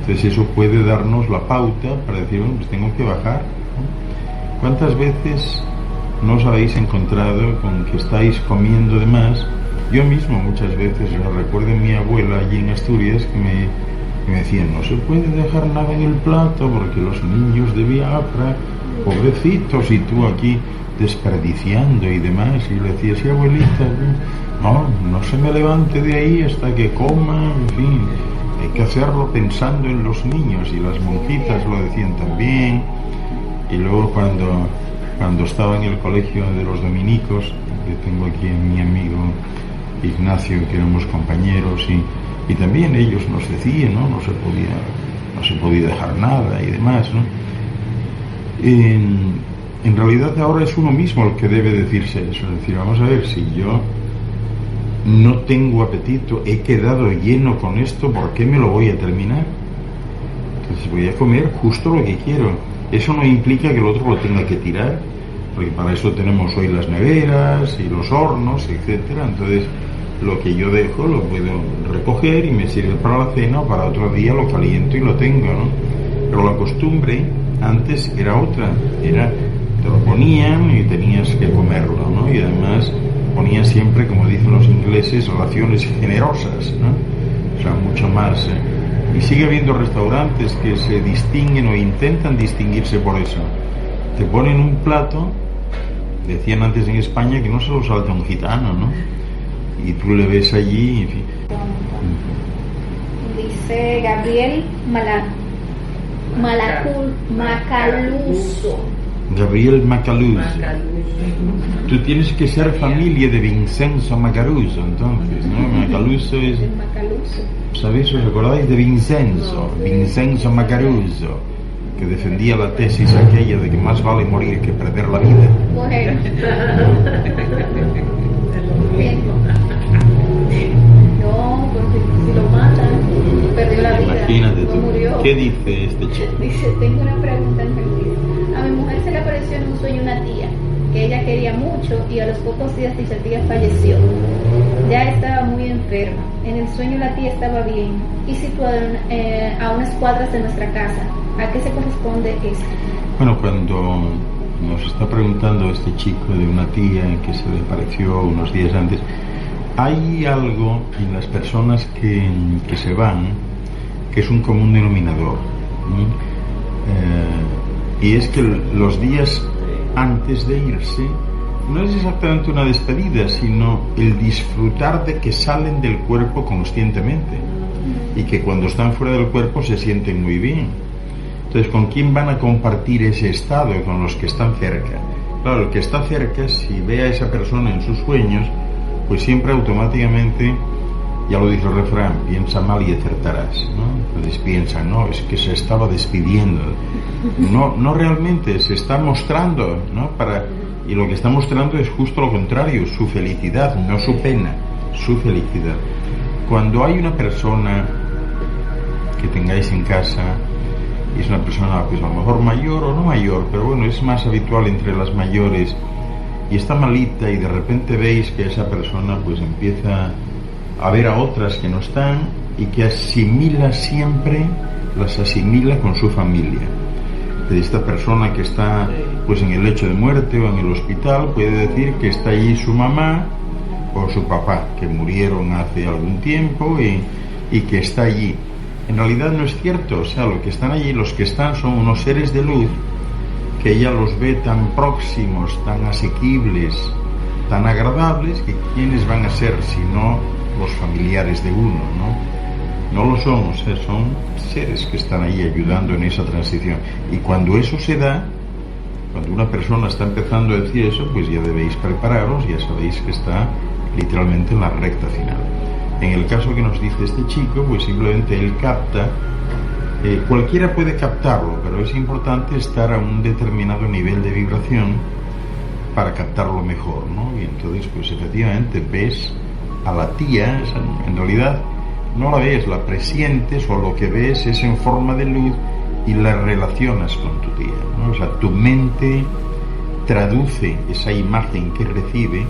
Entonces eso puede darnos la pauta para decir, bueno, pues tengo que bajar, ¿no? ¿Cuántas veces no os habéis encontrado con que estáis comiendo de más? Yo mismo muchas veces, recuerdo a mi abuela allí en Asturias que me decían, no se puede dejar nada en el plato porque los niños de Biafra, pobrecitos, y tú aquí desperdiciando y demás. Y le decía, sí, abuelita, no se me levante de ahí hasta que coma, en fin, hay que hacerlo pensando en los niños. Y las monjitas lo decían también. Y luego cuando estaba en el colegio de los dominicos, que tengo aquí a mi amigo Ignacio, que éramos compañeros, y también ellos nos decían, ¿no? No se podía dejar nada y demás, ¿no? En realidad ahora es uno mismo el que debe decirse eso. Es decir, vamos a ver, si yo no tengo apetito, he quedado lleno con esto, ¿por qué me lo voy a terminar? Entonces voy a comer justo lo que quiero. Eso no implica que el otro lo tenga que tirar, porque para eso tenemos hoy las neveras y los hornos, etcétera. Entonces lo que yo dejo lo puedo recoger y me sirve para la cena, o para otro día lo caliento y lo tengo, ¿no? Pero la costumbre antes era otra, te lo ponían y tenías que comerlo, ¿no? Y además ponían siempre, como dicen los ingleses, raciones generosas, ¿no? O sea, mucho más. Y sigue habiendo restaurantes que se distinguen o intentan distinguirse por eso. Te ponen un plato, decían antes en España que no se lo salta un gitano, ¿no? Y tú le ves allí, en fin. Dice dice Gabriel Macaluso. Gabriel Macaluso. Tú tienes que ser familia de Vincenzo Macaluso, entonces, ¿no? Macaluso es... ¿Sabéis? ¿Os acordáis de Vincenzo? Vincenzo Macaluso, que defendía la tesis aquella de que más vale morir que perder la vida. Bueno. No, porque si lo matan, perdió la vida. Imagínate no tú. Murió. ¿Qué dice este chico? Dice, tengo una pregunta en Feliz. A mi mujer se le apareció en un sueño una tía que ella quería mucho y a los pocos días dicha tía falleció. Ya estaba muy enferma. En el sueño la tía estaba bien y situada a unas cuadras de nuestra casa. ¿A qué se corresponde esto? Bueno, cuando nos está preguntando este chico de una tía que se le apareció unos días antes, hay algo en las personas que se van que es un común denominador, ¿no? Y es que los días antes de irse no es exactamente una despedida, sino el disfrutar de que salen del cuerpo conscientemente y que cuando están fuera del cuerpo se sienten muy bien. Entonces, ¿con quién van a compartir ese estado? Con los que están cerca. Claro, el que está cerca, si ve a esa persona en sus sueños, pues siempre automáticamente, ya lo dice el refrán, piensa mal y acertarás, ¿no? Entonces piensan, no, es que se estaba despidiendo. No realmente, se está mostrando, ¿no? Y lo que está mostrando es justo lo contrario, su felicidad, no su pena, su felicidad. Cuando hay una persona que tengáis en casa, y es una persona pues a lo mejor mayor o no mayor, pero bueno, es más habitual entre las mayores, y está malita y de repente veis que esa persona pues empieza a ver a otras que no están y que asimila siempre, las asimila con su familia. De esta persona que está pues en el lecho de muerte o en el hospital puede decir que está allí su mamá o su papá, que murieron hace algún tiempo y que está allí. En realidad no es cierto, o sea, lo que están allí, los que están son unos seres de luz que ella los ve tan próximos, tan asequibles, tan agradables, que ¿quiénes van a ser si no los familiares de uno, ¿no? No lo son, o sea, son seres que están ahí ayudando en esa transición. Y cuando eso se da, cuando una persona está empezando a decir eso, pues ya debéis prepararos, ya sabéis que está literalmente en la recta final. En el caso que nos dice este chico, pues simplemente él capta, cualquiera puede captarlo, pero es importante estar a un determinado nivel de vibración para captarlo mejor, ¿no? Y entonces, pues efectivamente ves a la tía, en realidad no la ves, la presientes, o lo que ves es en forma de luz y la relacionas con tu tía, ¿no? O sea, tu mente traduce esa imagen que recibe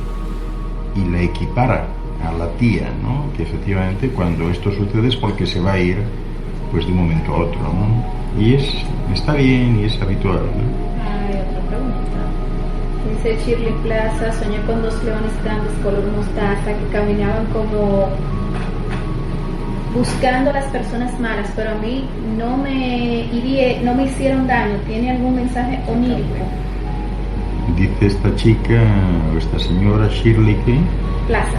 y la equipara a la tía, ¿no? Que efectivamente cuando esto sucede es porque se va a ir pues de un momento a otro, ¿no? Y está bien y es habitual, ¿no? Hay otra pregunta. Dice Shirley Plaza, soñé con dos leones grandes color mostaza que caminaban como buscando a las personas malas, pero a mí no me hicieron daño. ¿Tiene algún mensaje onírico? Dice esta chica, o esta señora Shirley Plaza,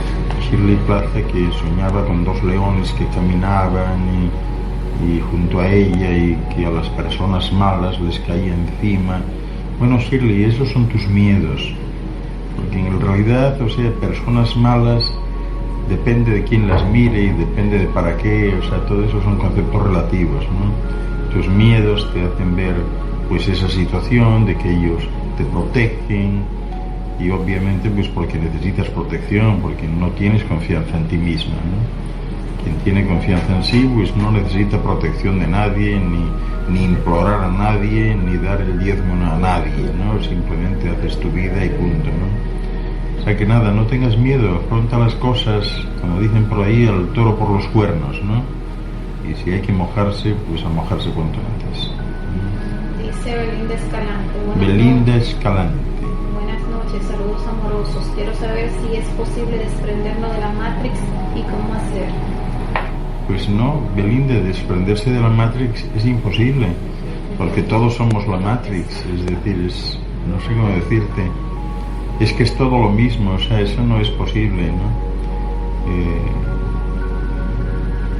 que soñaba con dos leones que caminaban y junto a ella, y que a las personas malas les caía encima. Bueno, Shirley, esos son tus miedos, porque en realidad, o sea, personas malas depende de quién las mire y depende de para qué, o sea, todo eso son conceptos relativos, ¿no? Tus miedos te hacen ver pues esa situación de que ellos te protegen, y obviamente pues porque necesitas protección, porque no tienes confianza en ti misma, ¿no? Quien tiene confianza en sí pues no necesita protección de nadie, ni implorar a nadie, ni dar el diezmo a nadie, ¿no? Simplemente haces tu vida y punto, ¿no? O sea que nada, no tengas miedo, afronta las cosas, como dicen por ahí, al toro por los cuernos, ¿no? Y si hay que mojarse, pues a mojarse cuanto antes. Dice Belinda Escalante. Belinda Escalante. Buenas noches, saludos amorosos. Quiero saber si es posible desprendernos de la Matrix y cómo hacer. Pues no, Belinda, desprenderse de la Matrix es imposible, porque todos somos la Matrix, es decir, no sé cómo decirte, es que es todo lo mismo, o sea, eso no es posible, ¿no?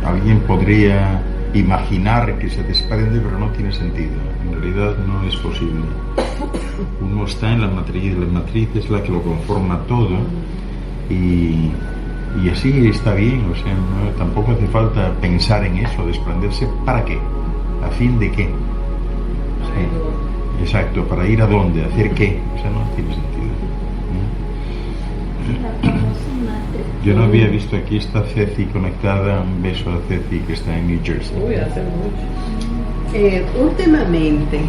alguien podría imaginar que se desprende, pero no tiene sentido. En realidad no es posible. Uno está en la matriz es la que lo conforma todo, y así está bien. O sea, no, tampoco hace falta pensar en eso, desprenderse. ¿Para qué? ¿A fin de qué? Sí. Exacto, ¿para ir a dónde? ¿Hacer qué? O sea, no tiene sentido. Yo no había visto, aquí está Ceci conectada. Un beso a Ceci, que está en New Jersey. Uy, hace mucho. Últimamente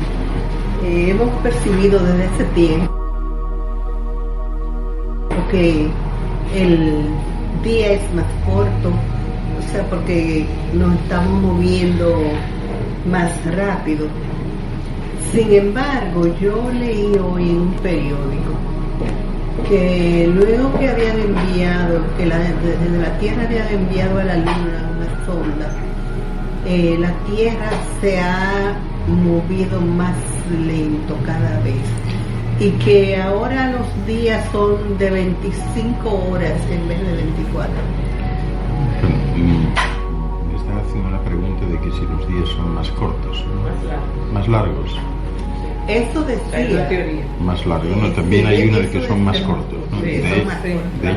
hemos percibido desde ese tiempo que el día es más corto, o sea, porque nos estamos moviendo más rápido. Sin embargo, yo leí hoy en un periódico que luego que habían enviado, que desde la Tierra habían enviado a la Luna una sonda, la Tierra se ha movido más lento cada vez, y que ahora los días son de 25 horas en vez de 24. Me están haciendo la pregunta de que si los días son más cortos, ¿no? Más largos. Eso decía. Es la teoría. Más largos, ¿no? También hay una de que son más cortos, ¿no? Sí, De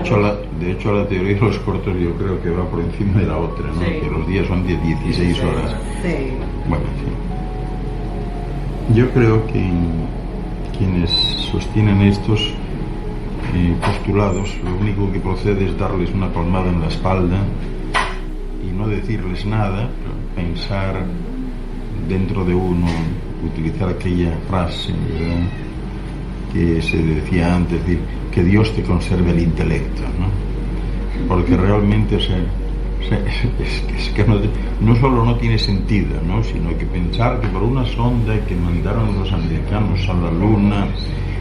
hecho, la teoría de los cortos yo creo que va por encima de la otra, ¿no? Sí. Que los días son de 16 horas. Sí. Bueno, sí. Yo creo que quienes sostienen estos postulados, lo único que procede es darles una palmada en la espalda y no decirles nada, pero pensar dentro de uno, utilizar aquella frase, ¿verdad?, que se decía antes, decir, que Dios te conserve el intelecto, ¿no? Porque realmente, o sea, es que no solo no tiene sentido, ¿no?, sino que pensar que por una sonda que mandaron los americanos a la Luna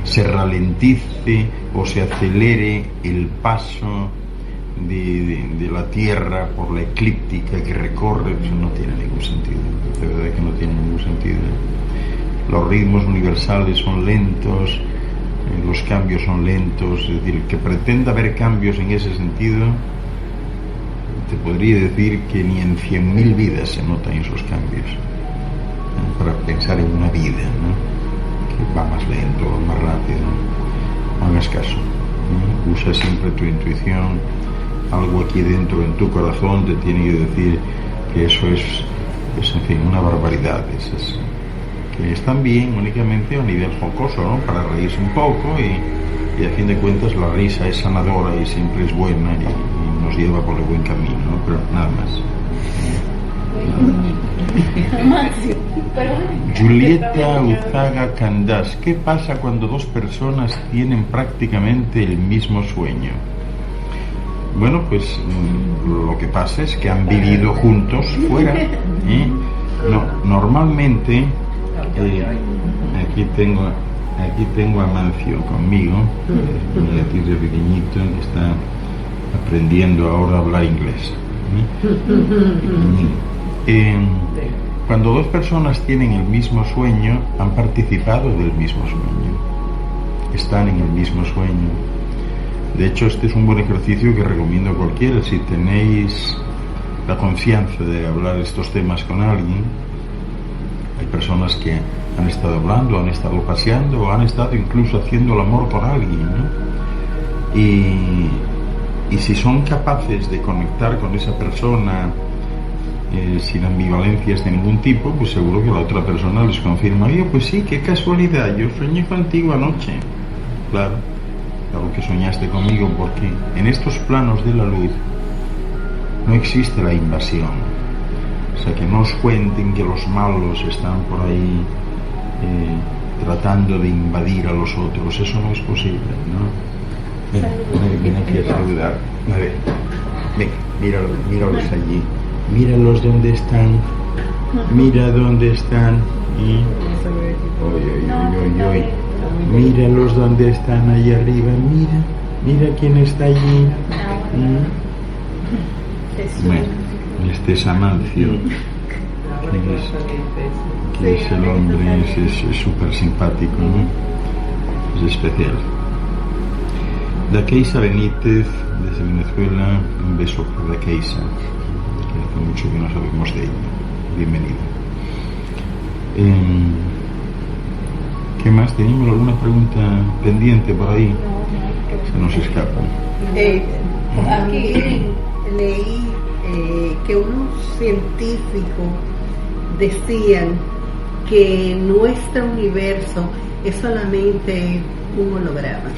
se ralentice o se acelere el paso de la Tierra por la eclíptica que recorre, pues no tiene ningún sentido. De verdad que no tiene ningún sentido. Los ritmos universales son lentos, los cambios son lentos. Es decir, el que pretenda ver cambios en ese sentido, te podría decir que ni en 100.000 vidas se notan esos cambios. Para pensar en una vida, ¿no?, que va más lento o más rápido, no hagas caso. Usa siempre tu intuición. Algo aquí dentro en tu corazón te tiene que decir que eso es en fin, una barbaridad. Que están bien únicamente a nivel jocoso, ¿no?, para reírse un poco, y a fin de cuentas la risa es sanadora y siempre es buena y nos lleva por el buen camino, ¿no? Pero nada más. Julieta Uzaga Candás, ¿qué pasa cuando dos personas tienen prácticamente el mismo sueño? Bueno, pues lo que pasa es que han vivido juntos fuera, ¿eh? No, normalmente aquí tengo a Mancio conmigo, un latino pequeñito que está aprendiendo ahora a hablar inglés, ¿eh? Cuando dos personas tienen el mismo sueño, han participado del mismo sueño, están en el mismo sueño. De hecho, este es un buen ejercicio que recomiendo a cualquiera. Si tenéis la confianza de hablar estos temas con alguien, hay personas que han estado hablando, han estado paseando, o han estado incluso haciendo el amor con alguien, ¿no? Y si son capaces de conectar con esa persona sin ambivalencias de ningún tipo, pues seguro que la otra persona les confirma: oye, pues sí, qué casualidad, yo soñé contigo anoche. Claro que soñaste conmigo, porque en estos planos de la luz no existe la invasión. O sea, que no os cuenten que los malos están por ahí tratando de invadir a los otros. Eso no es posible, ¿no? Ven aquí a saludar. A ver, ven, míralos allí. Míralos donde están. Mira dónde están. Oy. Míralos donde están, ahí arriba. Mira quién está allí. Bueno, este es Amancio, que es el hombre, es súper simpático, ¿no? Es especial. Da Keisa Benítez, desde Venezuela, un beso para Da Keisa. que hace mucho que no sabemos de ella. Bienvenido. ¿Qué más? ¿Teníamos alguna pregunta pendiente por ahí? Se nos escapa. Aquí leí que unos científicos decían que nuestro universo es solamente un holograma.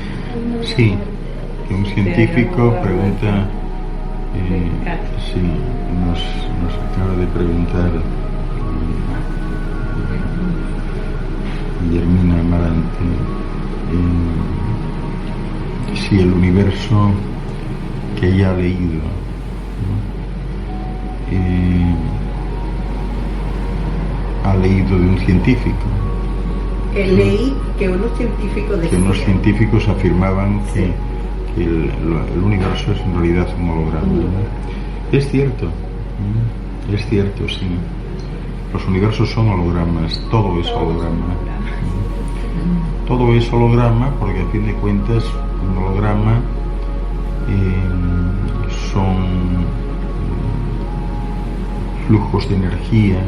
Sí, que un científico pregunta, sí, nos acaba de preguntar Guillermina Amarante si el universo que ella ha leído, ha leído de un científico. Leí que unos científicos decían, que unos científicos afirmaban que el universo es en realidad un holograma. Es cierto, sí. Los universos son hologramas, todo es holograma. Todo es holograma porque a fin de cuentas un holograma son flujos de energía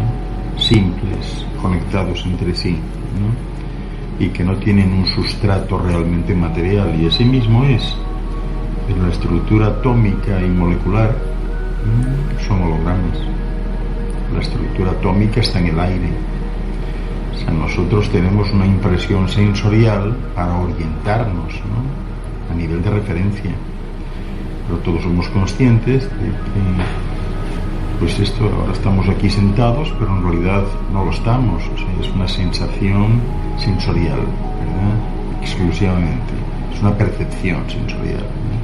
simples, conectados entre sí, ¿no? Y que no tienen un sustrato realmente material, y así mismo es. En la estructura atómica y molecular son hologramas. La estructura atómica está en el aire. O sea, nosotros tenemos una impresión sensorial para orientarnos, ¿no?, a nivel de referencia. Pero todos somos conscientes de que, pues esto, ahora estamos aquí sentados, pero en realidad no lo estamos. O sea, es una sensación sensorial, ¿verdad?, exclusivamente. Es una percepción sensorial, ¿no?,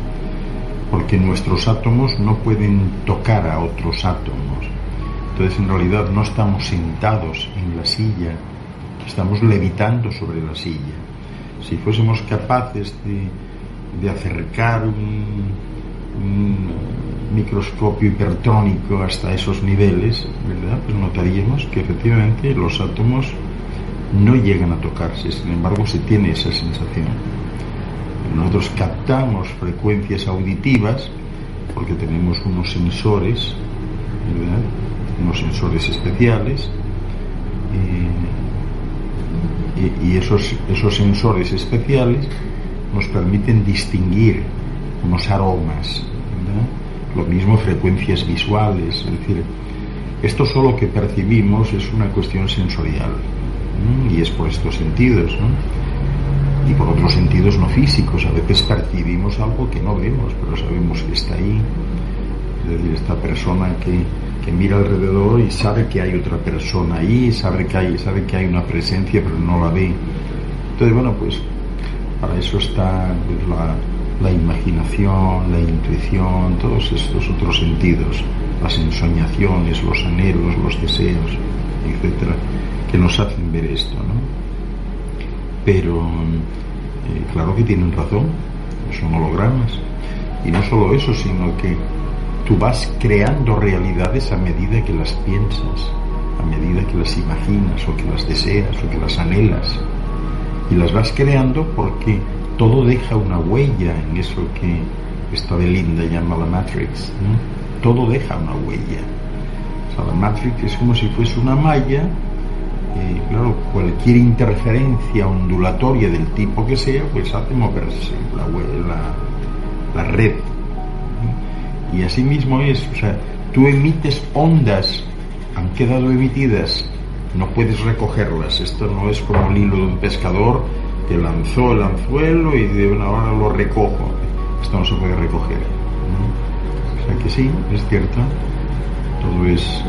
porque nuestros átomos no pueden tocar a otros átomos. Entonces, en realidad, no estamos sentados en la silla, estamos levitando sobre la silla. Si fuésemos capaces de acercar un microscopio hipertrónico hasta esos niveles, ¿verdad?, pues notaríamos que efectivamente los átomos no llegan a tocarse, sin embargo se tiene esa sensación. Nosotros captamos frecuencias auditivas porque tenemos unos sensores, ¿verdad?, unos sensores especiales, y esos sensores especiales nos permiten distinguir unos aromas, ¿verdad? Lo mismo frecuencias visuales, es decir, esto solo que percibimos es una cuestión sensorial, ¿no?, y es por estos sentidos, ¿no?, y por otros sentidos no físicos. A veces percibimos algo que no vemos, pero sabemos que está ahí. Es decir, esta persona que mira alrededor y sabe que hay otra persona ahí, sabe que hay una presencia, pero no la ve. Entonces, bueno, pues para eso está, pues, la imaginación, la intuición, todos estos otros sentidos, las ensoñaciones, los anhelos, los deseos, etcétera, que nos hacen ver esto, ¿no? Pero claro que tienen razón, son hologramas. Y no solo eso, sino que tú vas creando realidades a medida que las piensas, a medida que las imaginas, o que las deseas, o que las anhelas. Y las vas creando porque todo deja una huella en eso que esta Belinda llama la Matrix, ¿no? Todo deja una huella. O sea, la Matrix es como si fuese una malla. Claro, cualquier interferencia ondulatoria del tipo que sea, pues hace moverse la red. Y así mismo es, o sea, tú emites ondas, han quedado emitidas, no puedes recogerlas. Esto no es como el hilo de un pescador que lanzó el anzuelo y de una hora lo recojo. Esto no se puede recoger, ¿no? O sea que sí, es cierto, todo es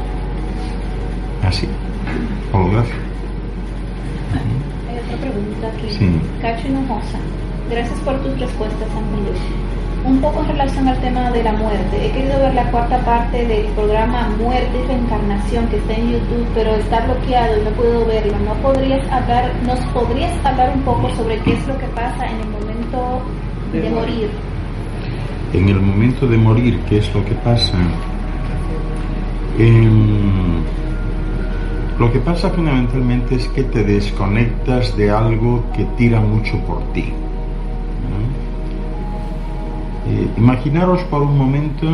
así, holográfico. Hay otra pregunta aquí. Sí. Cacho Hinojosa, gracias por tus respuestas, Antonio. Un poco en relación al tema de la muerte. He querido ver la cuarta parte del programa Muerte y Reencarnación que está en YouTube, pero está bloqueado y no puedo verlo. ¿Nos podrías hablar un poco sobre qué es lo que pasa en el momento de morir? En el momento de morir, ¿qué es lo que pasa? Lo que pasa fundamentalmente es que te desconectas de algo que tira mucho por ti, ¿no? Imaginaros por un momento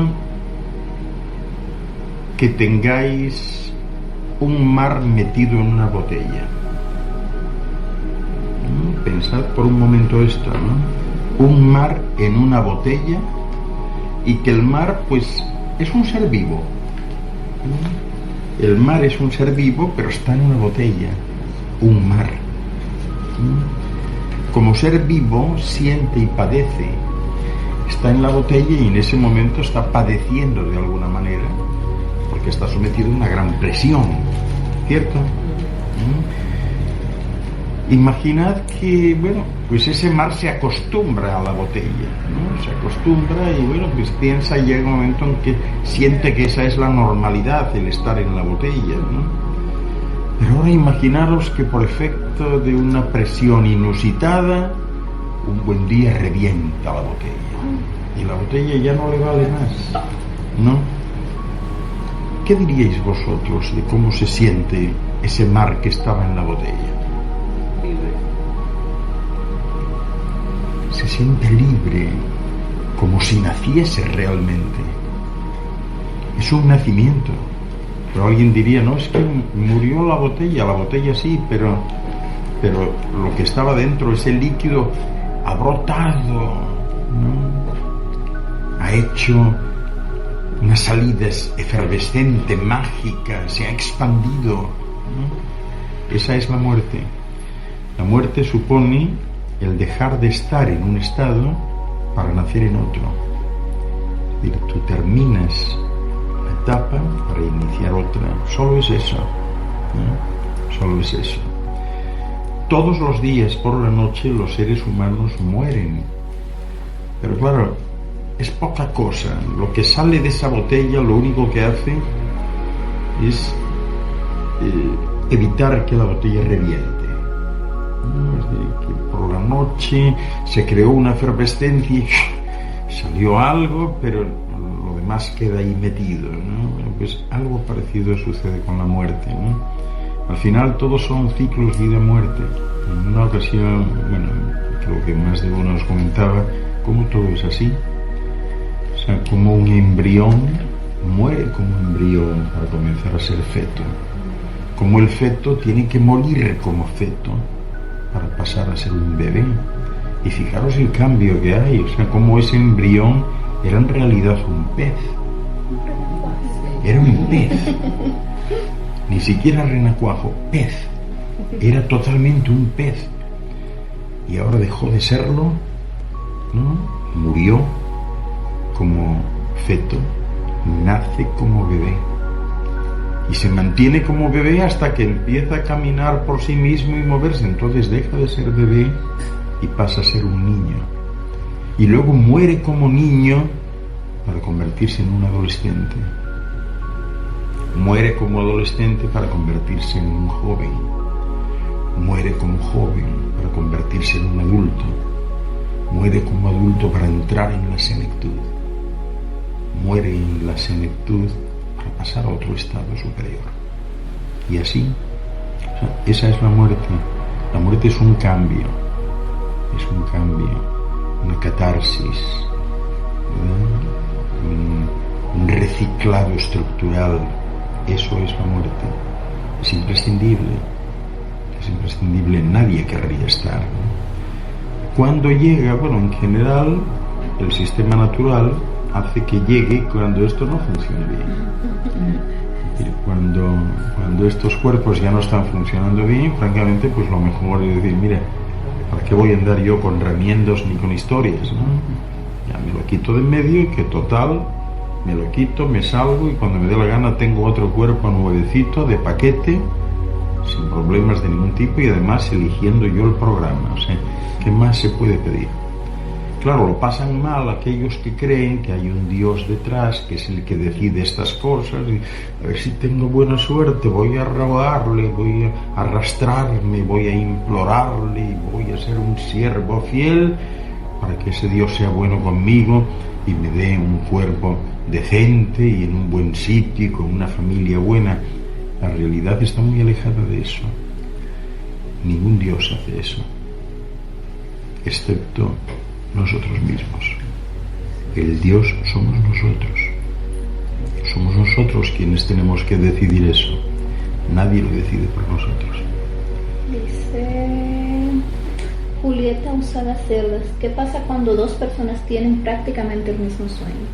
que tengáis un mar metido en una botella. Pensad por un momento esto, ¿no? Un mar en una botella, y que el mar pues es un ser vivo. El mar es un ser vivo, pero está en una botella. Un mar. Como ser vivo siente y padece. Está en la botella y en ese momento está padeciendo de alguna manera, porque está sometido a una gran presión, ¿cierto? Imaginad que, bueno, pues ese mar se acostumbra a la botella, ¿no? Se acostumbra y, bueno, pues piensa y llega un momento en que siente que esa es la normalidad, el estar en la botella, ¿no? Pero ahora imaginaros que por efecto de una presión inusitada, un buen día revienta la botella y la botella ya no le vale más, ¿no? ¿Qué diríais vosotros de cómo se siente ese mar que estaba en la botella? Libre. Se siente libre, como si naciese realmente. Es un nacimiento. Pero alguien diría, no, es que murió la botella sí, pero lo que estaba dentro, ese líquido, ha brotado, ¿no? Ha hecho una salida efervescente, mágica, se ha expandido, ¿no? Esa es la muerte. La muerte supone el dejar de estar en un estado para nacer en otro. Es decir, tú terminas la etapa para iniciar otra. Solo es eso, ¿no? Solo es eso. Todos los días por la noche los seres humanos mueren. Pero claro, es poca cosa. Lo que sale de esa botella, lo único que hace es evitar que la botella reviente. Que por la noche se creó una efervescencia y salió algo, pero lo demás queda ahí metido, ¿no? Bueno, pues algo parecido sucede con la muerte, ¿no? Al final todos son ciclos vida-muerte. En una ocasión, bueno, creo que más de uno os comentaba cómo todo es así. O sea, como un embrión muere como embrión para comenzar a ser feto. Como el feto tiene que morir como feto para pasar a ser un bebé. Y fijaros el cambio que hay, o sea, como ese embrión era en realidad un pez. Era un pez. Ni siquiera renacuajo, pez. Era totalmente un pez. Y ahora dejó de serlo, ¿no? Murió como feto, nace como bebé. Y se mantiene como bebé hasta que empieza a caminar por sí mismo y moverse. Entonces deja de ser bebé y pasa a ser un niño. Y luego muere como niño para convertirse en un adolescente. Muere como adolescente para convertirse en un joven. Muere como joven para convertirse en un adulto. Muere como adulto para entrar en la senectud. Muere en la senectud para pasar a otro estado superior. Y así, o sea, esa es la muerte. La muerte es un cambio, una catarsis, un reciclado estructural. Eso es la muerte. Es imprescindible, nadie querría estar, ¿no? Cuando llega, bueno, en general, el sistema natural hace que llegue cuando esto no funciona bien. Cuando estos cuerpos ya no están funcionando bien, francamente, pues lo mejor es decir, mira, ¿para qué voy a andar yo con remiendos ni con historias, ¿no? Ya me lo quito de en medio y que total, me lo quito, me salgo y cuando me dé la gana tengo otro cuerpo nuevecito de paquete, sin problemas de ningún tipo y además eligiendo yo el programa. O sea, ¿qué más se puede pedir? Claro, lo pasan mal aquellos que creen que hay un Dios detrás, que es el que decide estas cosas, y a ver si tengo buena suerte, voy a rogarle, voy a arrastrarme, voy a implorarle, y voy a ser un siervo fiel para que ese Dios sea bueno conmigo y me dé un cuerpo decente y en un buen sitio y con una familia buena. La realidad está muy alejada de eso. Ningún Dios hace eso, excepto nosotros mismos. El Dios somos nosotros. somos nosotros quienes tenemos que decidir eso. Nadie lo decide por nosotros. Dice Julieta Usada Cerdas, ¿qué pasa cuando dos personas tienen prácticamente el mismo sueño?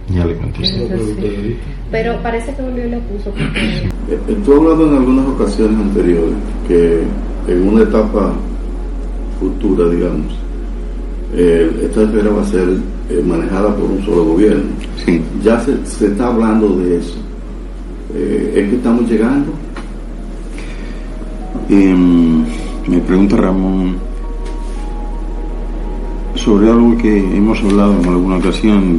Ya le contesté. Pero parece que volvió y lo puso. Tú has hablado en algunas ocasiones anteriores que en una etapa futura, digamos, esta esfera va a ser manejada por un solo gobierno. Sí. Ya se está hablando de eso. ¿Es que estamos llegando? Me pregunta Ramón sobre algo que hemos hablado en alguna ocasión.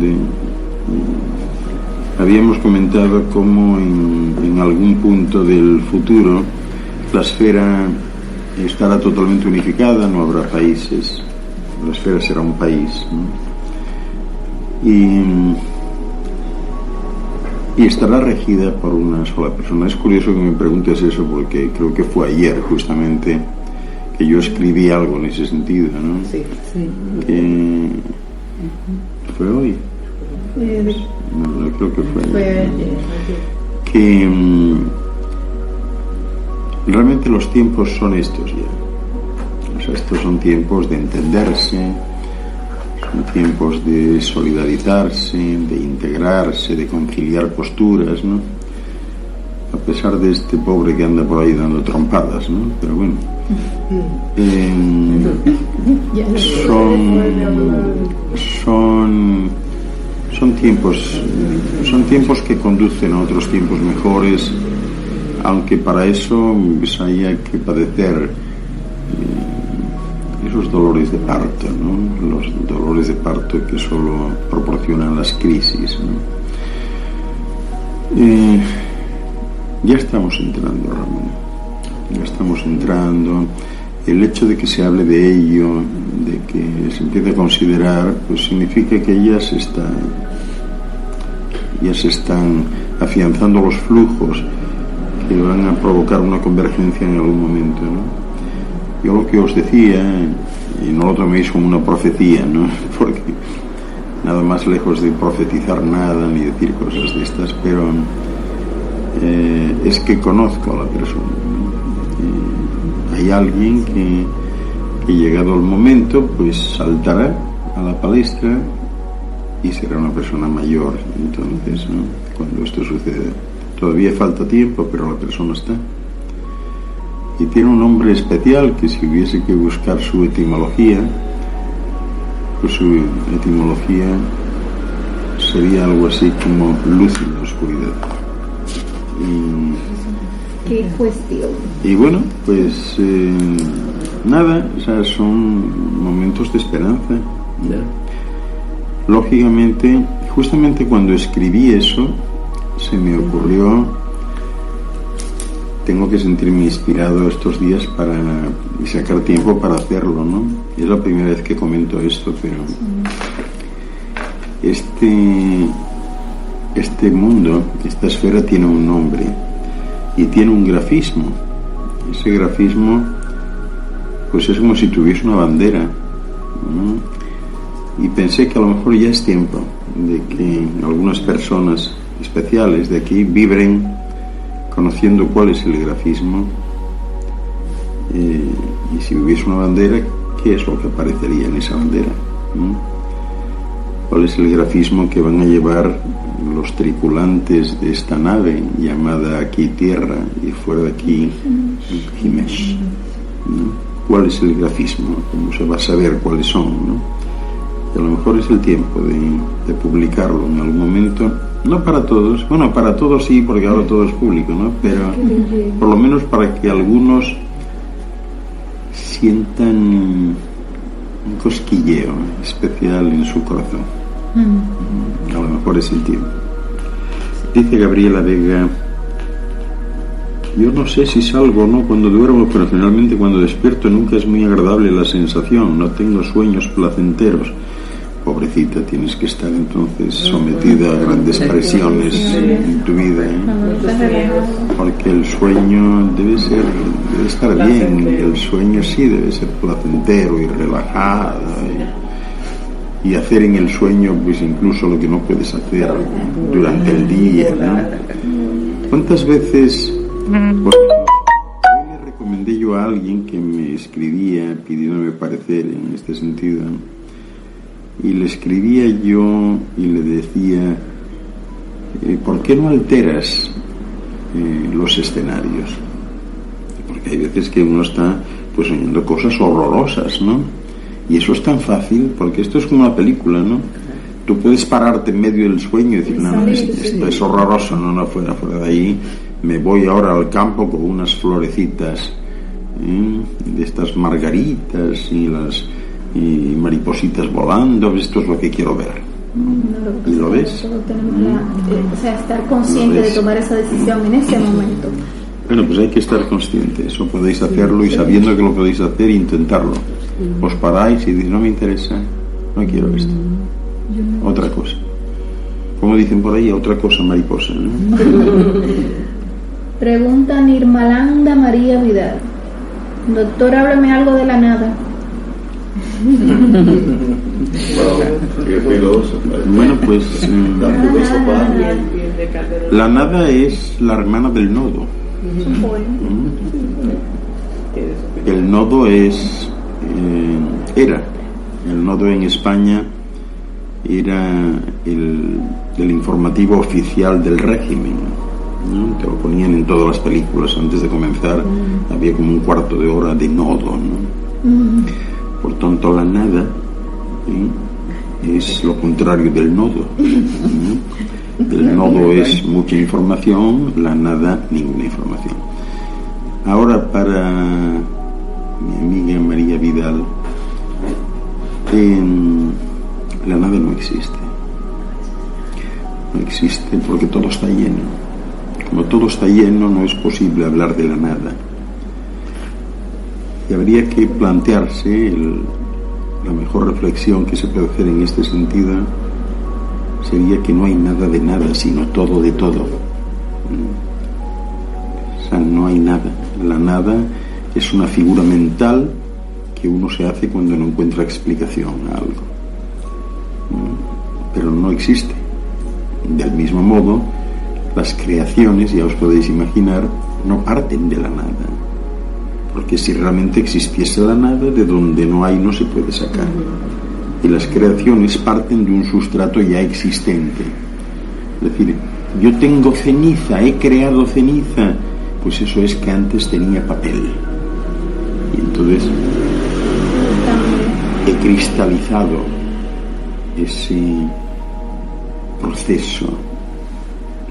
Habíamos comentado cómo en algún punto del futuro la esfera estará totalmente unificada, no habrá países, la esfera será un país, ¿no? Y estará regida por una sola persona. Es curioso que me preguntes eso porque creo que fue ayer justamente que yo escribí algo en ese sentido, ¿no? Sí, sí. Que fue hoy. No, creo que fue ayer. Que realmente los tiempos son estos ya. O sea, estos son tiempos de entenderse, son tiempos de solidarizarse, de integrarse, de conciliar posturas, ¿no? A pesar de este pobre que anda por ahí dando trompadas, ¿no? Pero bueno. Son tiempos que conducen a otros tiempos mejores, aunque para eso pues haya que padecer esos dolores de parto, ¿no? Los dolores de parto que solo proporcionan las crisis, ¿no? Ya estamos entrando, Ramón. Ya estamos entrando. El hecho de que se hable de ello, de que se empiece a considerar, pues significa que ya se están afianzando los flujos que van a provocar una convergencia en algún momento, ¿no? Yo lo que os decía, y no lo toméis como una profecía, ¿no? Porque nada más lejos de profetizar nada ni decir cosas de estas, pero es que conozco a la persona, ¿no? Hay alguien que llegado el momento pues saltará a la palestra y será una persona mayor. Entonces, ¿no? Cuando esto suceda, todavía falta tiempo, pero la persona está. Y tiene un nombre especial que si hubiese que buscar su etimología, pues su etimología sería algo así como luz en la oscuridad. Qué cuestión. Y bueno, pues nada, o sea, son momentos de esperanza. Lógicamente, justamente cuando escribí eso, se me ocurrió, tengo que sentirme inspirado estos días y sacar tiempo para hacerlo, ¿no? Es la primera vez que comento esto, pero este mundo, esta esfera tiene un nombre y tiene un grafismo. Ese grafismo pues es como si tuviese una bandera, ¿no? Y pensé que a lo mejor ya es tiempo de que algunas personas especiales de aquí vibren conociendo cuál es el grafismo, y si hubiese una bandera, ¿qué es lo que aparecería en esa bandera? ¿Cuál es el grafismo que van a llevar los tripulantes de esta nave llamada aquí Tierra y fuera de aquí Himesh, ¿no? ¿Cuál es el grafismo? ¿Cómo se va a saber cuáles son, no? Y a lo mejor es el tiempo de publicarlo en algún momento, no para todos, bueno, para todos sí, porque ahora todo es público, ¿no? Pero por lo menos para que algunos sientan un cosquilleo especial en su corazón. A lo mejor es el tiempo. Dice Gabriela Vega: yo no sé si salgo o no cuando duermo, pero generalmente cuando despierto nunca es muy agradable la sensación, no tengo sueños placenteros. Pobrecita, tienes que estar entonces sometida a grandes presiones en tu vida, ¿eh? Porque el sueño debe estar bien, el sueño sí debe ser placentero y relajado, y hacer en el sueño pues incluso lo que no puedes hacer durante el día, ¿no? ¿Cuántas veces hoy le recomendé yo a alguien que me escribía pidiéndome parecer en este sentido, y le escribía yo y le decía, ¿por qué no alteras los escenarios? Porque hay veces que uno está pues soñando cosas horrorosas, ¿no? Y eso es tan fácil, porque esto es como una película, ¿no? Tú puedes pararte en medio del sueño y decir, no, esto es horroroso, no, fuera de ahí, me voy ahora al campo con unas florecitas, de estas margaritas y maripositas volando, esto es lo que quiero ver. ¿Y lo ves? O sea, estar consciente de tomar esa decisión en ese momento. Bueno, pues hay que estar consciente, eso podéis hacerlo, y sabiendo que lo podéis hacer, intentarlo. Os paráis y decís, no me interesa, no quiero esto, otra cosa. Como dicen por ahí, otra cosa mariposa, ¿no? Pregunta Nirmalanda María Vidal. Doctor, háblame algo de la nada. Bueno, pues la nada es la hermana del nodo. El nodo era el nodo en España, era el informativo oficial del régimen, ¿no? Te lo ponían en todas las películas antes de comenzar, había como un cuarto de hora de nodo, ¿no? Por tanto, la nada es lo contrario del nodo, ¿no? El nodo es mucha información, la nada ninguna información. Ahora, para mi amiga María Vidal, la nada no existe. No existe porque todo está lleno. Como todo está lleno, no es posible hablar de la nada. Y habría que plantearse la mejor reflexión que se puede hacer en este sentido sería que no hay nada de nada, sino todo de todo. O sea, no hay nada. La nada es una figura mental que uno se hace cuando no encuentra explicación a algo. Pero no existe. Del mismo modo, las creaciones, ya os podéis imaginar, no parten de la nada. Porque si realmente existiese la nada, de donde no hay no se puede sacar. Y las creaciones parten de un sustrato ya existente. Es decir, yo tengo ceniza, he creado ceniza, pues eso es que antes tenía papel. Y entonces he cristalizado ese proceso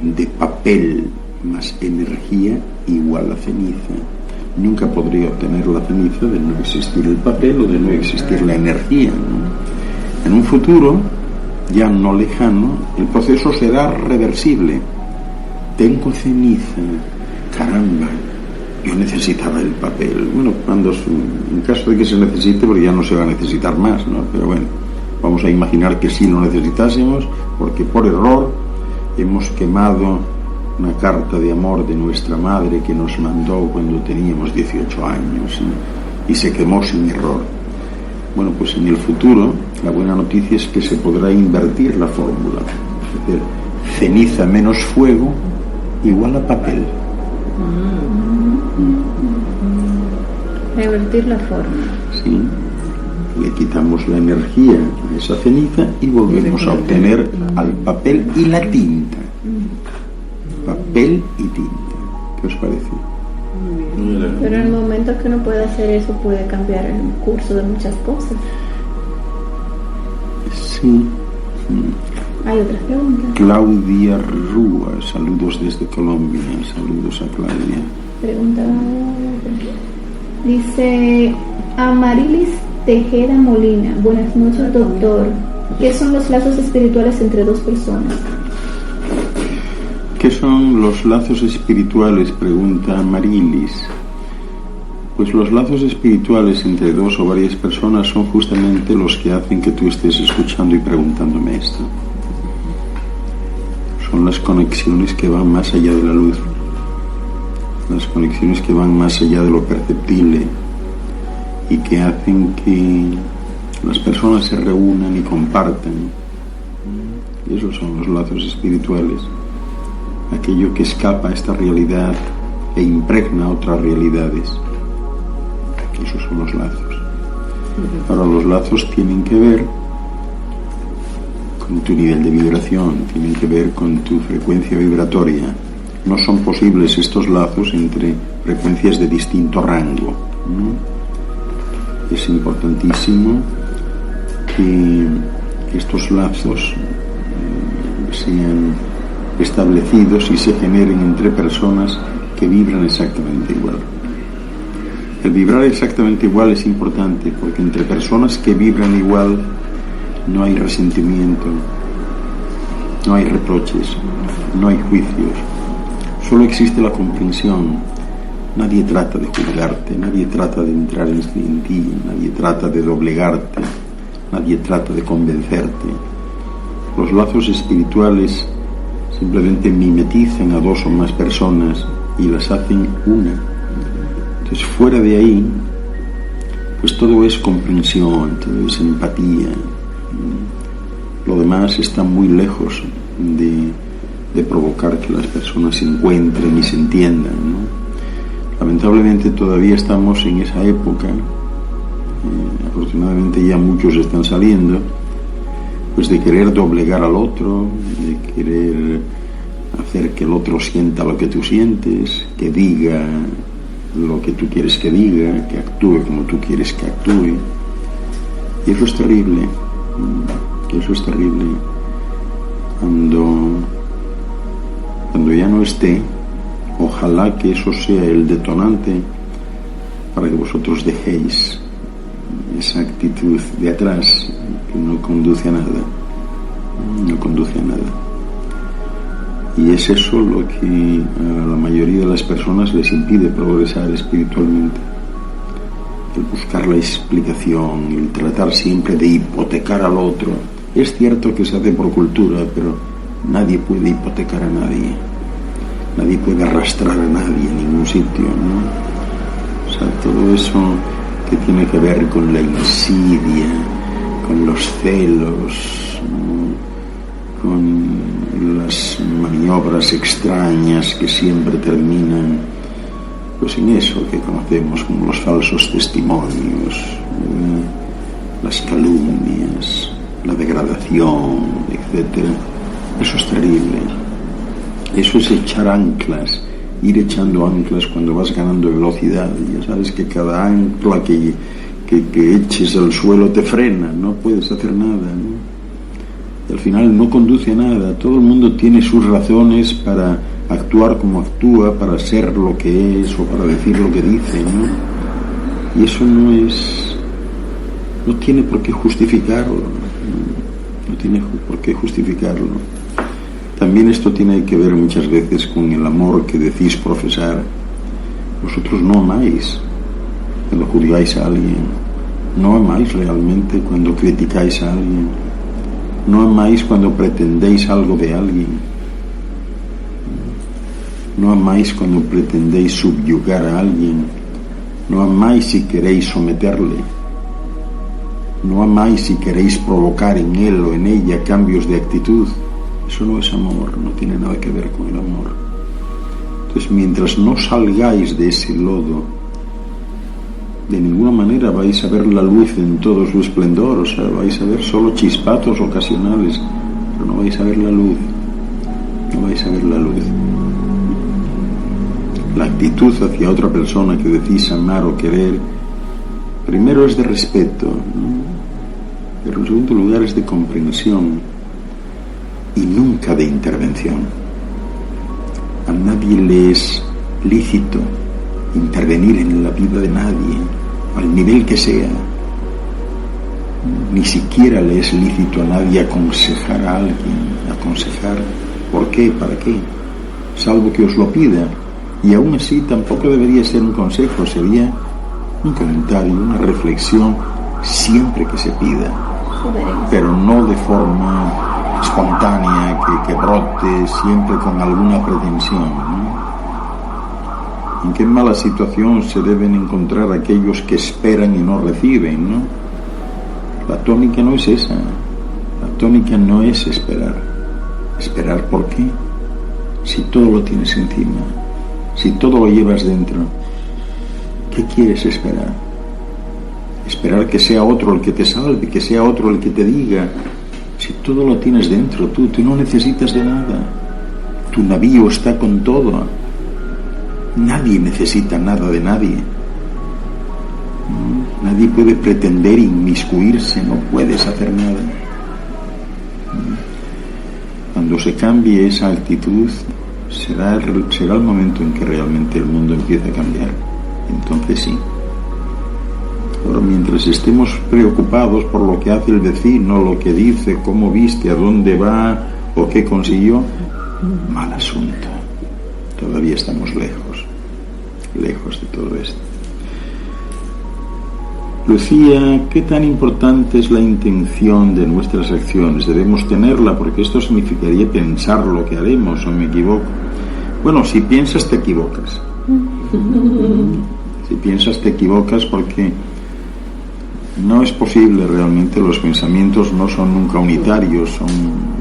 de papel más energía igual a ceniza. Nunca podría obtener la ceniza de no existir el papel o de no existir la energía, ¿no? En un futuro ya no lejano, el proceso será reversible. Tengo ceniza, caramba, yo necesitaba el papel. Bueno, en caso de que se necesite, porque ya no se va a necesitar más, ¿no? Pero bueno, vamos a imaginar que sí lo necesitásemos, porque por error hemos quemado una carta de amor de nuestra madre que nos mandó cuando teníamos 18 años, y se quemó sin error. Bueno, pues en el futuro la buena noticia es que se podrá invertir la fórmula. Es decir, ceniza menos fuego igual a papel. Revertir la forma. Sí. Le quitamos la energía a esa ceniza y volvemos a obtener al papel y la tinta. Papel y tinta. ¿Qué os parece? Pero en el momento que uno puede hacer eso, puede cambiar el curso de muchas cosas. Sí. Hay otras preguntas. Claudia Rúa, saludos desde Colombia. Saludos a Claudia. Pregunta. Dice Amarilis Tejeda Molina. Buenas noches, doctor. ¿Qué son los lazos espirituales entre dos personas? ¿Qué son los lazos espirituales?, pregunta Amarilis. Pues los lazos espirituales entre dos o varias personas son justamente los que hacen que tú estés escuchando y preguntándome esto. Son las conexiones que van más allá de la luz, las conexiones que van más allá de lo perceptible y que hacen que las personas se reúnan y comparten. Y esos son los lazos espirituales, aquello que escapa a esta realidad e impregna otras realidades. Esos son los lazos. Ahora, los lazos tienen que ver con tu nivel de vibración, tienen que ver con tu frecuencia vibratoria. No son posibles estos lazos entre frecuencias de distinto rango, ¿no? Es importantísimo que estos lazos sean establecidos y se generen entre personas que vibran exactamente igual. El vibrar exactamente igual es importante porque entre personas que vibran igual no hay resentimiento, no hay reproches, no hay juicios, solo existe la comprensión. Nadie trata de juzgarte, nadie trata de entrar en ti, nadie trata de doblegarte, nadie trata de convencerte. Los lazos espirituales simplemente mimetizan a dos o más personas y las hacen una. Entonces, fuera de ahí, pues todo es comprensión, todo es empatía. Lo demás está muy lejos de provocar que las personas se encuentren y se entiendan, ¿no? Lamentablemente todavía estamos en esa época, afortunadamente ya muchos están saliendo, pues de querer doblegar al otro, de querer hacer que el otro sienta lo que tú sientes, que diga lo que tú quieres que diga, que actúe como tú quieres que actúe. Y eso es terrible, cuando ya no esté. Ojalá que eso sea el detonante para que vosotros dejéis esa actitud de atrás que no conduce a nada, y es eso lo que a la mayoría de las personas les impide progresar espiritualmente, el buscar la explicación, el tratar siempre de hipotecar al otro. Es cierto que se hace por cultura, pero nadie puede hipotecar a nadie. Nadie puede arrastrar a nadie en ningún sitio, ¿no? O sea, todo eso que tiene que ver con la insidia, con los celos, ¿no? Con las maniobras extrañas que siempre terminan, pues en eso que conocemos como los falsos testimonios, las calumnias, la degradación, etc. Eso es terrible. Eso es echar anclas, ir echando anclas cuando vas ganando velocidad. Ya sabes que cada ancla que eches al suelo te frena, no puedes hacer nada, ¿no? Y al final no conduce a nada. Todo el mundo tiene sus razones para actuar como actúa, para ser lo que es o para decir lo que dice, ¿no? Y eso no tiene por qué justificarlo, no tiene por qué justificarlo. También esto tiene que ver muchas veces con el amor que decís profesar. Vosotros no amáis cuando juzgáis a alguien, no amáis realmente cuando criticáis a alguien, no amáis cuando pretendéis algo de alguien, no amáis cuando pretendéis subyugar a alguien, no amáis si queréis someterle, no amáis si queréis provocar en él o en ella cambios de actitud. Eso no es amor, no tiene nada que ver con el amor. Entonces, mientras no salgáis de ese lodo, de ninguna manera vais a ver la luz en todo su esplendor. O sea, vais a ver solo chispatos ocasionales, pero no vais a ver la luz. No vais a ver la luz. La actitud hacia otra persona que decís amar o querer, primero es de respeto, ¿no? Pero en segundo lugar es de comprensión y nunca de intervención. A nadie le es lícito intervenir en la vida de nadie, al nivel que sea. Ni siquiera le es lícito a nadie aconsejar a alguien. Aconsejar, ¿por qué? ¿Para qué? Salvo que os lo pida. Y aún así tampoco debería ser un consejo, sería un comentario, una reflexión, siempre que se pida, pero no de forma espontánea, que brote siempre con alguna pretensión, ¿no? En qué mala situación se deben encontrar aquellos que esperan y no reciben, ¿no? La tónica no es esa. La tónica no es esperar. ¿Esperar por qué? Si todo lo tienes encima, si todo lo llevas dentro, ¿qué quieres esperar? Esperar que sea otro el que te salve, que sea otro el que te diga. Si todo lo tienes dentro, tú no necesitas de nada. Tu navío está con todo. Nadie necesita nada de nadie. Nadie puede pretender inmiscuirse, no puedes hacer nada. Cuando se cambie esa actitud, será el momento en que realmente el mundo empiece a cambiar. Entonces sí. Ahora, mientras estemos preocupados por lo que hace el vecino, lo que dice, cómo viste, a dónde va o qué consiguió, mal asunto. Todavía estamos lejos de todo esto. Lucía, ¿qué tan importante es la intención de nuestras acciones? Debemos tenerla porque esto significaría pensar lo que haremos, ¿o me equivoco? Bueno, si piensas te equivocas. Si piensas te equivocas porque no es posible realmente, los pensamientos no son nunca unitarios, son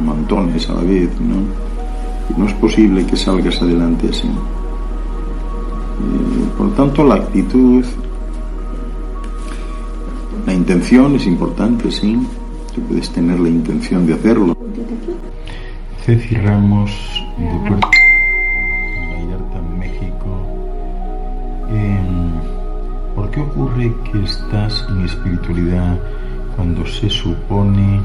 montones a la vez, ¿no? Y no es posible que salgas adelante así. Por tanto, la actitud, la intención es importante, sí. Tú puedes tener la intención de hacerlo. Ceci Ramos, de Puerto Vallarta, México. ¿Por qué ocurre que estás en espiritualidad cuando se supone...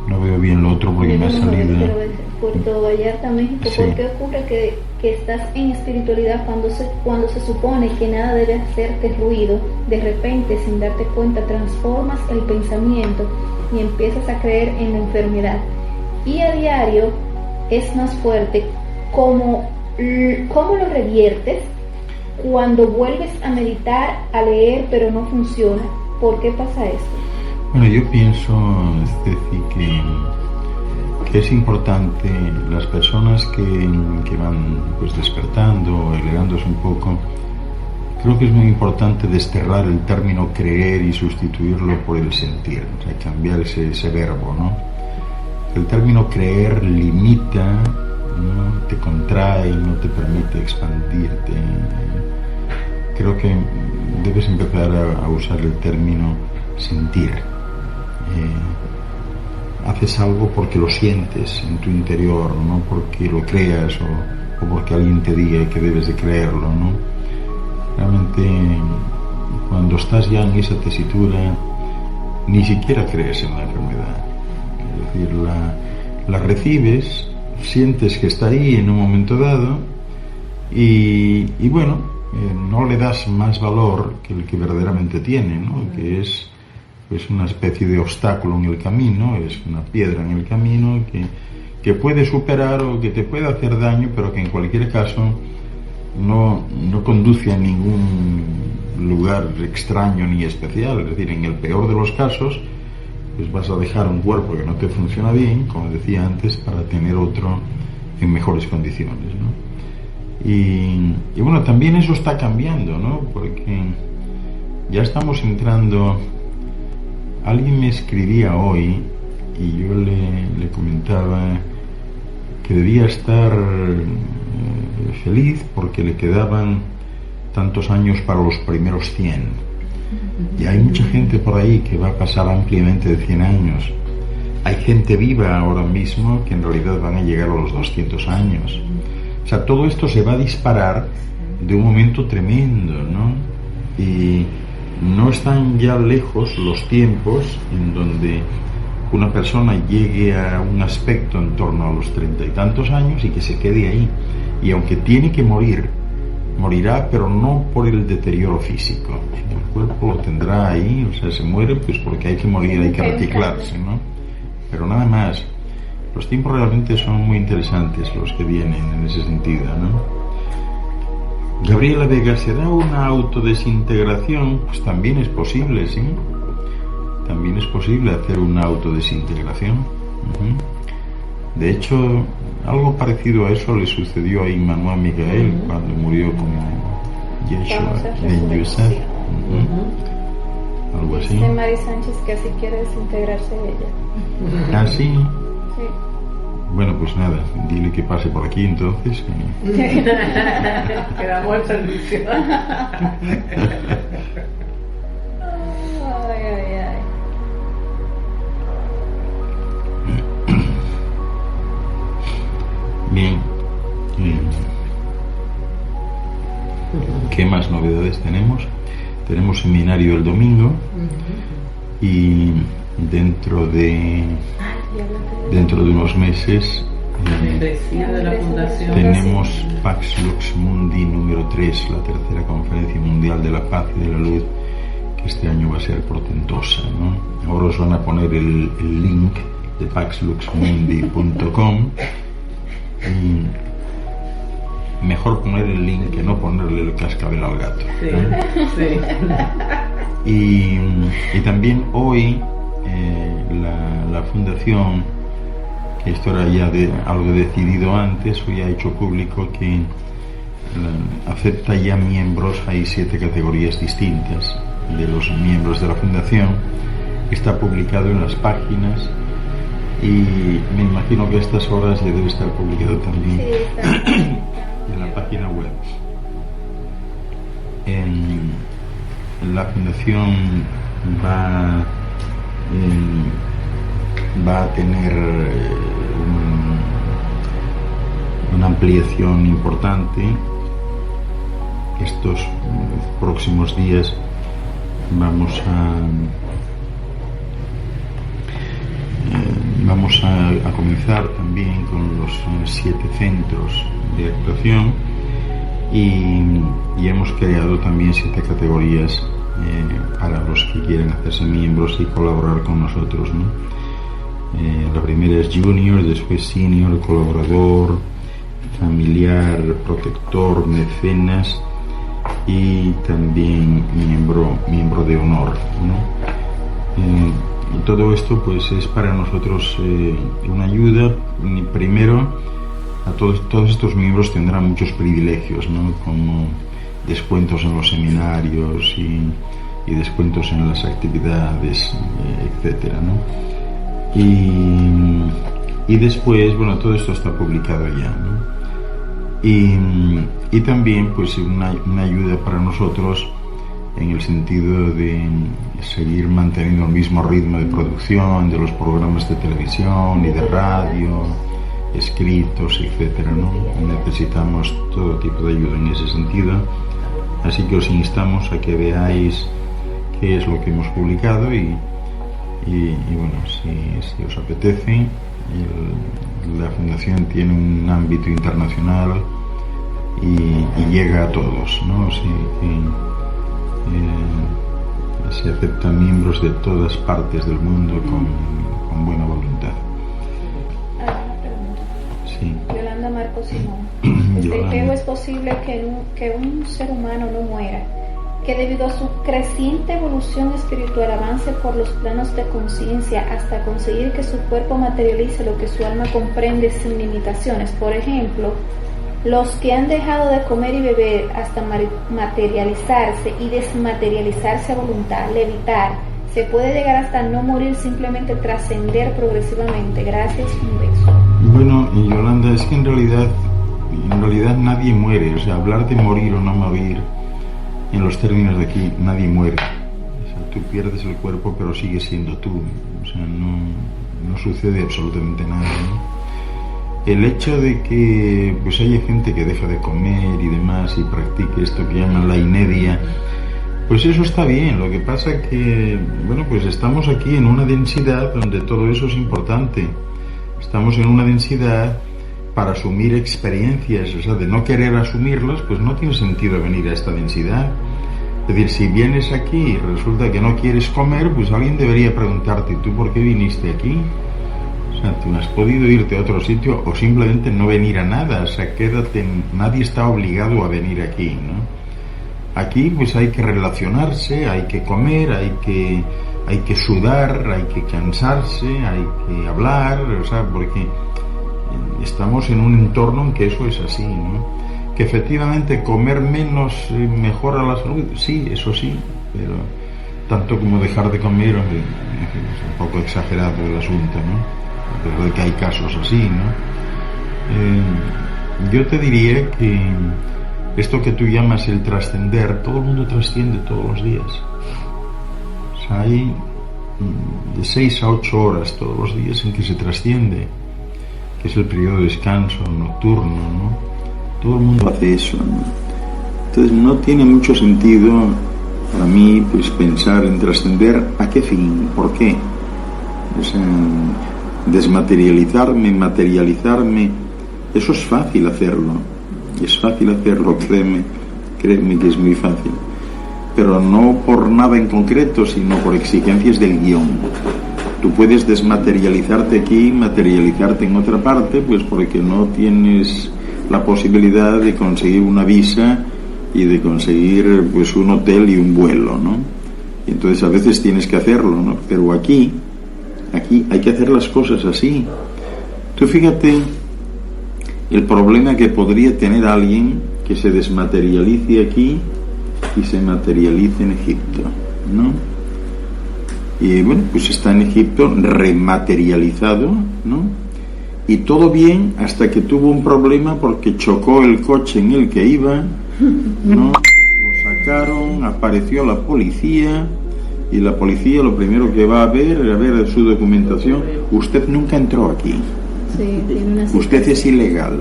no veo bien lo otro porque me ha salido... Puerto Vallarta, México, sí. ¿Por qué ocurre que estás en espiritualidad cuando se supone que nada debe hacerte ruido? De repente, sin darte cuenta, transformas el pensamiento y empiezas a creer en la enfermedad. Y a diario es más fuerte. ¿Cómo lo reviertes? Cuando vuelves a meditar, a leer, pero no funciona. ¿Por qué pasa esto? Bueno, yo pienso, Ceci, que es importante las personas que van pues despertando, elevándose un poco. Creo que es muy importante desterrar el término creer y sustituirlo por el sentir, o sea, cambiar ese verbo, ¿no? El término creer limita, ¿no? Te contrae, no te permite expandirte. Creo que debes empezar a usar el término sentir. Haces algo porque lo sientes en tu interior, no porque lo creas o porque alguien te diga que debes de creerlo, ¿no? Realmente, cuando estás ya en esa tesitura, ni siquiera crees en la enfermedad. Es decir, la recibes, sientes que está ahí en un momento dado y bueno, no le das más valor que el que verdaderamente tiene, ¿no? Que es una especie de obstáculo en el camino, es una piedra en el camino que puede superar o que te puede hacer daño, pero que en cualquier caso no conduce a ningún lugar extraño ni especial. Es decir, en el peor de los casos, pues vas a dejar un cuerpo que no te funciona bien, como decía antes, para tener otro en mejores condiciones, ¿no? Y bueno, también eso está cambiando, ¿no? Porque ya estamos entrando... Alguien me escribía hoy y yo le comentaba que debía estar feliz porque le quedaban tantos años para los primeros 100. Y hay mucha gente por ahí que va a pasar ampliamente de 100 años. Hay gente viva ahora mismo que en realidad van a llegar a los 200 años. O sea, todo esto se va a disparar de un momento tremendo, ¿no? Y no están ya lejos los tiempos en donde una persona llegue a un aspecto en torno a los 30 y tantos años y que se quede ahí. Y aunque tiene que morir, morirá, pero no por el deterioro físico. El cuerpo lo tendrá ahí, o sea, se muere pues porque hay que morir, hay que reciclarse, ¿no? Pero nada más. Los tiempos realmente son muy interesantes los que vienen en ese sentido, ¿no? Gabriela Vega, ¿será una autodesintegración? Pues también es posible, ¿sí? También es posible hacer una autodesintegración. De hecho, algo parecido a eso le sucedió a Immanuel Miguel cuando murió como Yeshua Ben Yosef. algo así. Dice Mari Sánchez que así quiere desintegrarse ella. ¿Ah, sí? Sí. Bueno, pues nada, dile que pase por aquí entonces. Quedamos al servicio. Ay. Bien. ¿Qué más novedades tenemos? Tenemos seminario el domingo y dentro de unos meses Membresía de la Fundación. tenemos Pax Lux Mundi número 3, la tercera conferencia mundial de la paz y de la luz, que este año va a ser portentosa, ¿no? Ahora os van a poner el link de paxluxmundi.com y mejor poner el link que no ponerle el cascabel al gato, ¿no? Sí. Y también hoy la fundación, que esto era ya algo decidido antes, hoy ha hecho público que acepta ya miembros. Hay 7 categorías distintas de los miembros de la fundación. Está publicado en las páginas y me imagino que a estas horas ya debe estar publicado también en la página web. La fundación va a tener una ampliación importante. Estos próximos días vamos a comenzar también con los 7 centros de actuación y hemos creado también 7 categorías para los que quieren hacerse miembros y colaborar con nosotros, ¿no? La primera es junior, después senior, colaborador, familiar, protector, mecenas y también miembro de honor, ¿no? Y todo esto pues es para nosotros una ayuda. Primero, a todos estos miembros tendrán muchos privilegios, ¿no? Como descuentos en los seminarios y descuentos en las actividades, etcétera, ¿no? Y después, bueno, todo esto está publicado ya, ¿no? Y también pues una ayuda para nosotros en el sentido de seguir manteniendo el mismo ritmo de producción de los programas de televisión y de radio, escritos, etcétera, ¿no? Necesitamos todo tipo de ayuda en ese sentido, así que os instamos a que veáis qué es lo que hemos publicado y bueno, si os apetece. La fundación tiene un ámbito internacional y llega a todos, ¿no? O sea, se aceptan miembros de todas partes del mundo con buena voluntad. Sí. Yolanda Marcos Simón. ¿Qué es posible que un ser humano no muera? Que debido a su creciente evolución espiritual avance por los planos de conciencia hasta conseguir que su cuerpo materialice lo que su alma comprende sin limitaciones. Por ejemplo, los que han dejado de comer y beber hasta materializarse y desmaterializarse a voluntad, levitar, se puede llegar hasta no morir, simplemente trascender progresivamente. Gracias, un beso. Bueno, Yolanda, es que en realidad nadie muere. O sea, hablar de morir o no morir, en los términos de aquí, nadie muere. O sea, tú pierdes el cuerpo pero sigues siendo tú. O sea, no sucede absolutamente nada, ¿no? El hecho de que pues haya gente que deja de comer y demás y practique esto que llaman la inedia, pues eso está bien. Lo que pasa que, bueno, pues estamos aquí en una densidad donde todo eso es importante. Estamos en una densidad para asumir experiencias. O sea, de no querer asumirlas, pues no tiene sentido venir a esta densidad. Es decir, si vienes aquí y resulta que no quieres comer, pues alguien debería preguntarte, ¿tú por qué viniste aquí? O sea, tú has podido irte a otro sitio o simplemente no venir a nada. O sea, quédate, nadie está obligado a venir aquí, ¿no? Aquí pues hay que relacionarse, hay que comer, hay que sudar, hay que cansarse, hay que hablar, o sea, porque estamos en un entorno en que eso es así, ¿no? Que efectivamente comer menos mejora la salud, sí, eso sí, tanto como dejar de comer, hombre, es un poco exagerado el asunto, ¿no? Pero de que hay casos así, ¿no? Yo te diría que esto que tú llamas el trascender, todo el mundo trasciende todos los días. O sea, hay de 6 a 8 horas todos los días en que se trasciende, que es el periodo de descanso nocturno, ¿no? Todo el mundo hace eso, ¿no? Entonces no tiene mucho sentido para mí pues pensar en trascender. ¿A qué fin? ¿Por qué? O sea, desmaterializarme, materializarme, eso es fácil hacerlo, créeme que es muy fácil, pero no por nada en concreto, sino por exigencias del guión. Tú puedes desmaterializarte aquí, materializarte en otra parte, pues porque no tienes la posibilidad de conseguir una visa y de conseguir pues un hotel y un vuelo, ¿no? Y entonces a veces tienes que hacerlo, ¿no? Pero aquí hay que hacer las cosas así. Tú fíjate el problema que podría tener alguien que se desmaterialice aquí y se materialice en Egipto, ¿no? Y bueno, pues está en Egipto rematerializado, ¿no? Y todo bien hasta que tuvo un problema porque chocó el coche en el que iba, ¿no? Lo sacaron, apareció la policía, y la policía lo primero que va a ver su documentación. Usted nunca entró aquí. Sí, tiene una Usted es ilegal.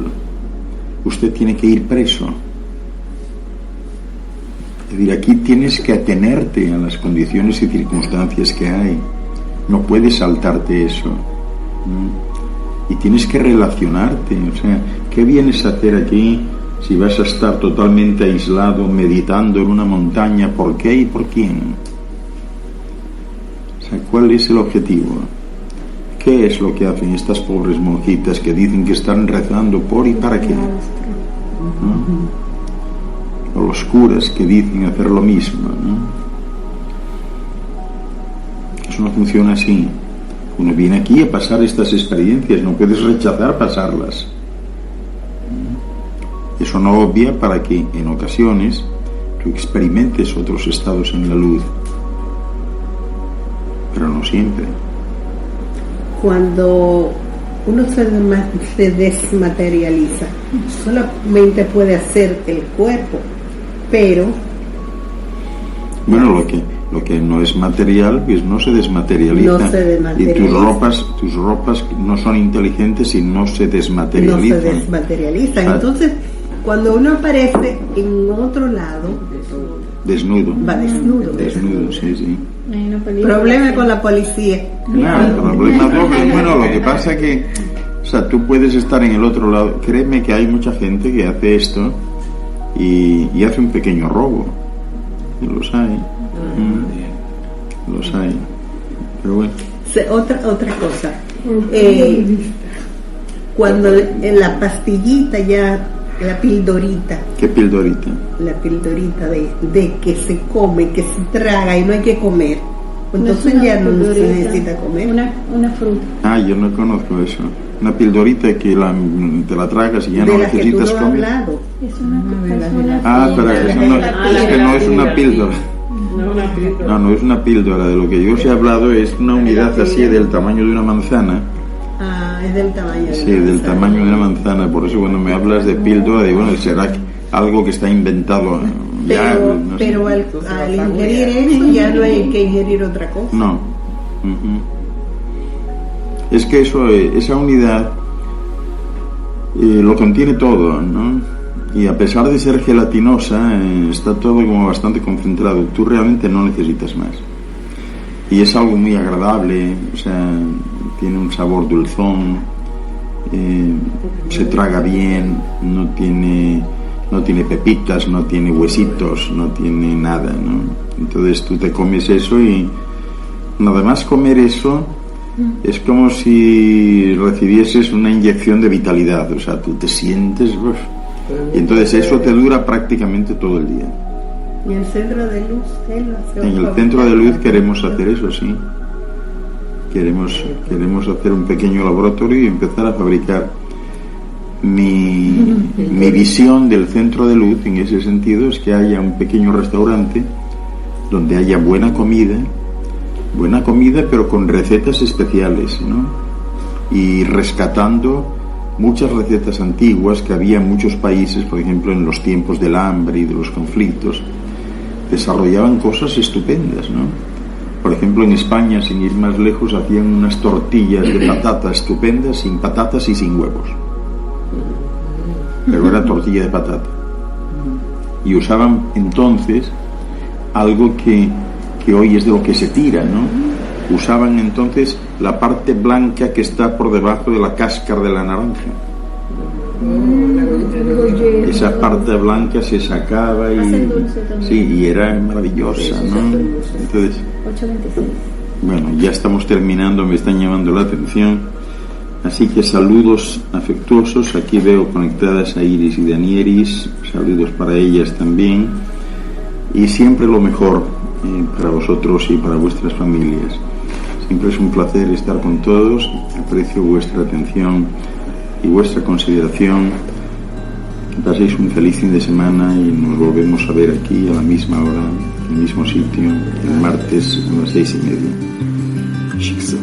Usted tiene que ir preso. Es decir, aquí tienes que atenerte a las condiciones y circunstancias que hay. No puedes saltarte eso, ¿no? Y tienes que relacionarte. O sea, ¿qué vienes a hacer aquí si vas a estar totalmente aislado, meditando en una montaña? ¿Por qué y por quién? O sea, ¿cuál es el objetivo? ¿Qué es lo que hacen estas pobres monjitas que dicen que están rezando por y para qué? ¿No? O los curas que dicen hacer lo mismo, ¿no? Eso no funciona así. Uno viene aquí a pasar estas experiencias, no puedes rechazar pasarlas. Eso no obvia para que en ocasiones tú experimentes otros estados en la luz, pero no siempre. Cuando uno se desmaterializa, solamente puede hacer el cuerpo, pero bueno, lo que no es material, pues no se desmaterializa. No se desmaterializa. Y tus ropas no son inteligentes y no se desmaterializan. No se desmaterializan. Entonces, cuando uno aparece en otro lado, desnudo. Va desnudo. Desnudo, sí. Problema con la policía. Claro, problema doble. Bueno, lo que pasa que, o sea, tú puedes estar en el otro lado. Créeme que hay mucha gente que hace esto y hace un pequeño robo. Y los hay. Los hay. Pero bueno. Otra cosa. Cuando en la pastillita ya, la pildorita. ¿Qué pildorita? La pildorita de que se come, que se traga y no hay que comer. Entonces no ya no se necesita comer. Una fruta. Ah, yo no conozco eso. Una pildorita que te la tragas y ya no necesitas comer. Es una Pero eso es que no es una píldora. No es una píldora. De lo que yo os he hablado es una unidad así del tamaño de una manzana. Es del tamaño de Sí, del tamaño de una manzana. Por eso cuando me hablas de píldora, digo, bueno, será algo que está inventado. Pero al ingerir eso ya no hay que ingerir otra cosa. No. Es que esa unidad lo contiene todo, ¿no? Y a pesar de ser gelatinosa, está todo como bastante concentrado. Tú realmente no necesitas más. Y es algo muy agradable, o sea, tiene un sabor dulzón, se traga bien, no tiene pepitas, no tiene huesitos, no tiene nada, ¿no? Entonces tú te comes eso y nada más comer eso es como si recibieses una inyección de vitalidad, o sea, tú te sientes, y entonces eso te dura prácticamente todo el día. ¿Y el centro de luz? En el centro de luz queremos hacer eso, sí. Queremos hacer un pequeño laboratorio y empezar a fabricar. Mi visión del centro de luz en ese sentido es que haya un pequeño restaurante donde haya buena comida, pero con recetas especiales, ¿no? Y rescatando muchas recetas antiguas que había en muchos países, por ejemplo, en los tiempos del hambre y de los conflictos, desarrollaban cosas estupendas, ¿no? Por ejemplo, en España, sin ir más lejos, hacían unas tortillas de patata estupendas, sin patatas y sin huevos. Pero era tortilla de patata. Y usaban entonces algo que hoy es de lo que se tira, ¿no? Usaban entonces la parte blanca que está por debajo de la cáscara de la naranja. Esa parte blanca se sacaba y sí, y era maravillosa, ¿no? Entonces, 8:26. bueno, ya estamos terminando, me están llamando la atención, así que saludos afectuosos. Aquí veo conectadas a Iris y Danieris, saludos para ellas también, y siempre lo mejor para vosotros y para vuestras familias. Siempre es un placer estar con todos, aprecio vuestra atención y vuestra consideración. Que paséis un feliz fin de semana y nos volvemos a ver aquí a la misma hora, en el mismo sitio, el martes a las 6:30. Shiksa.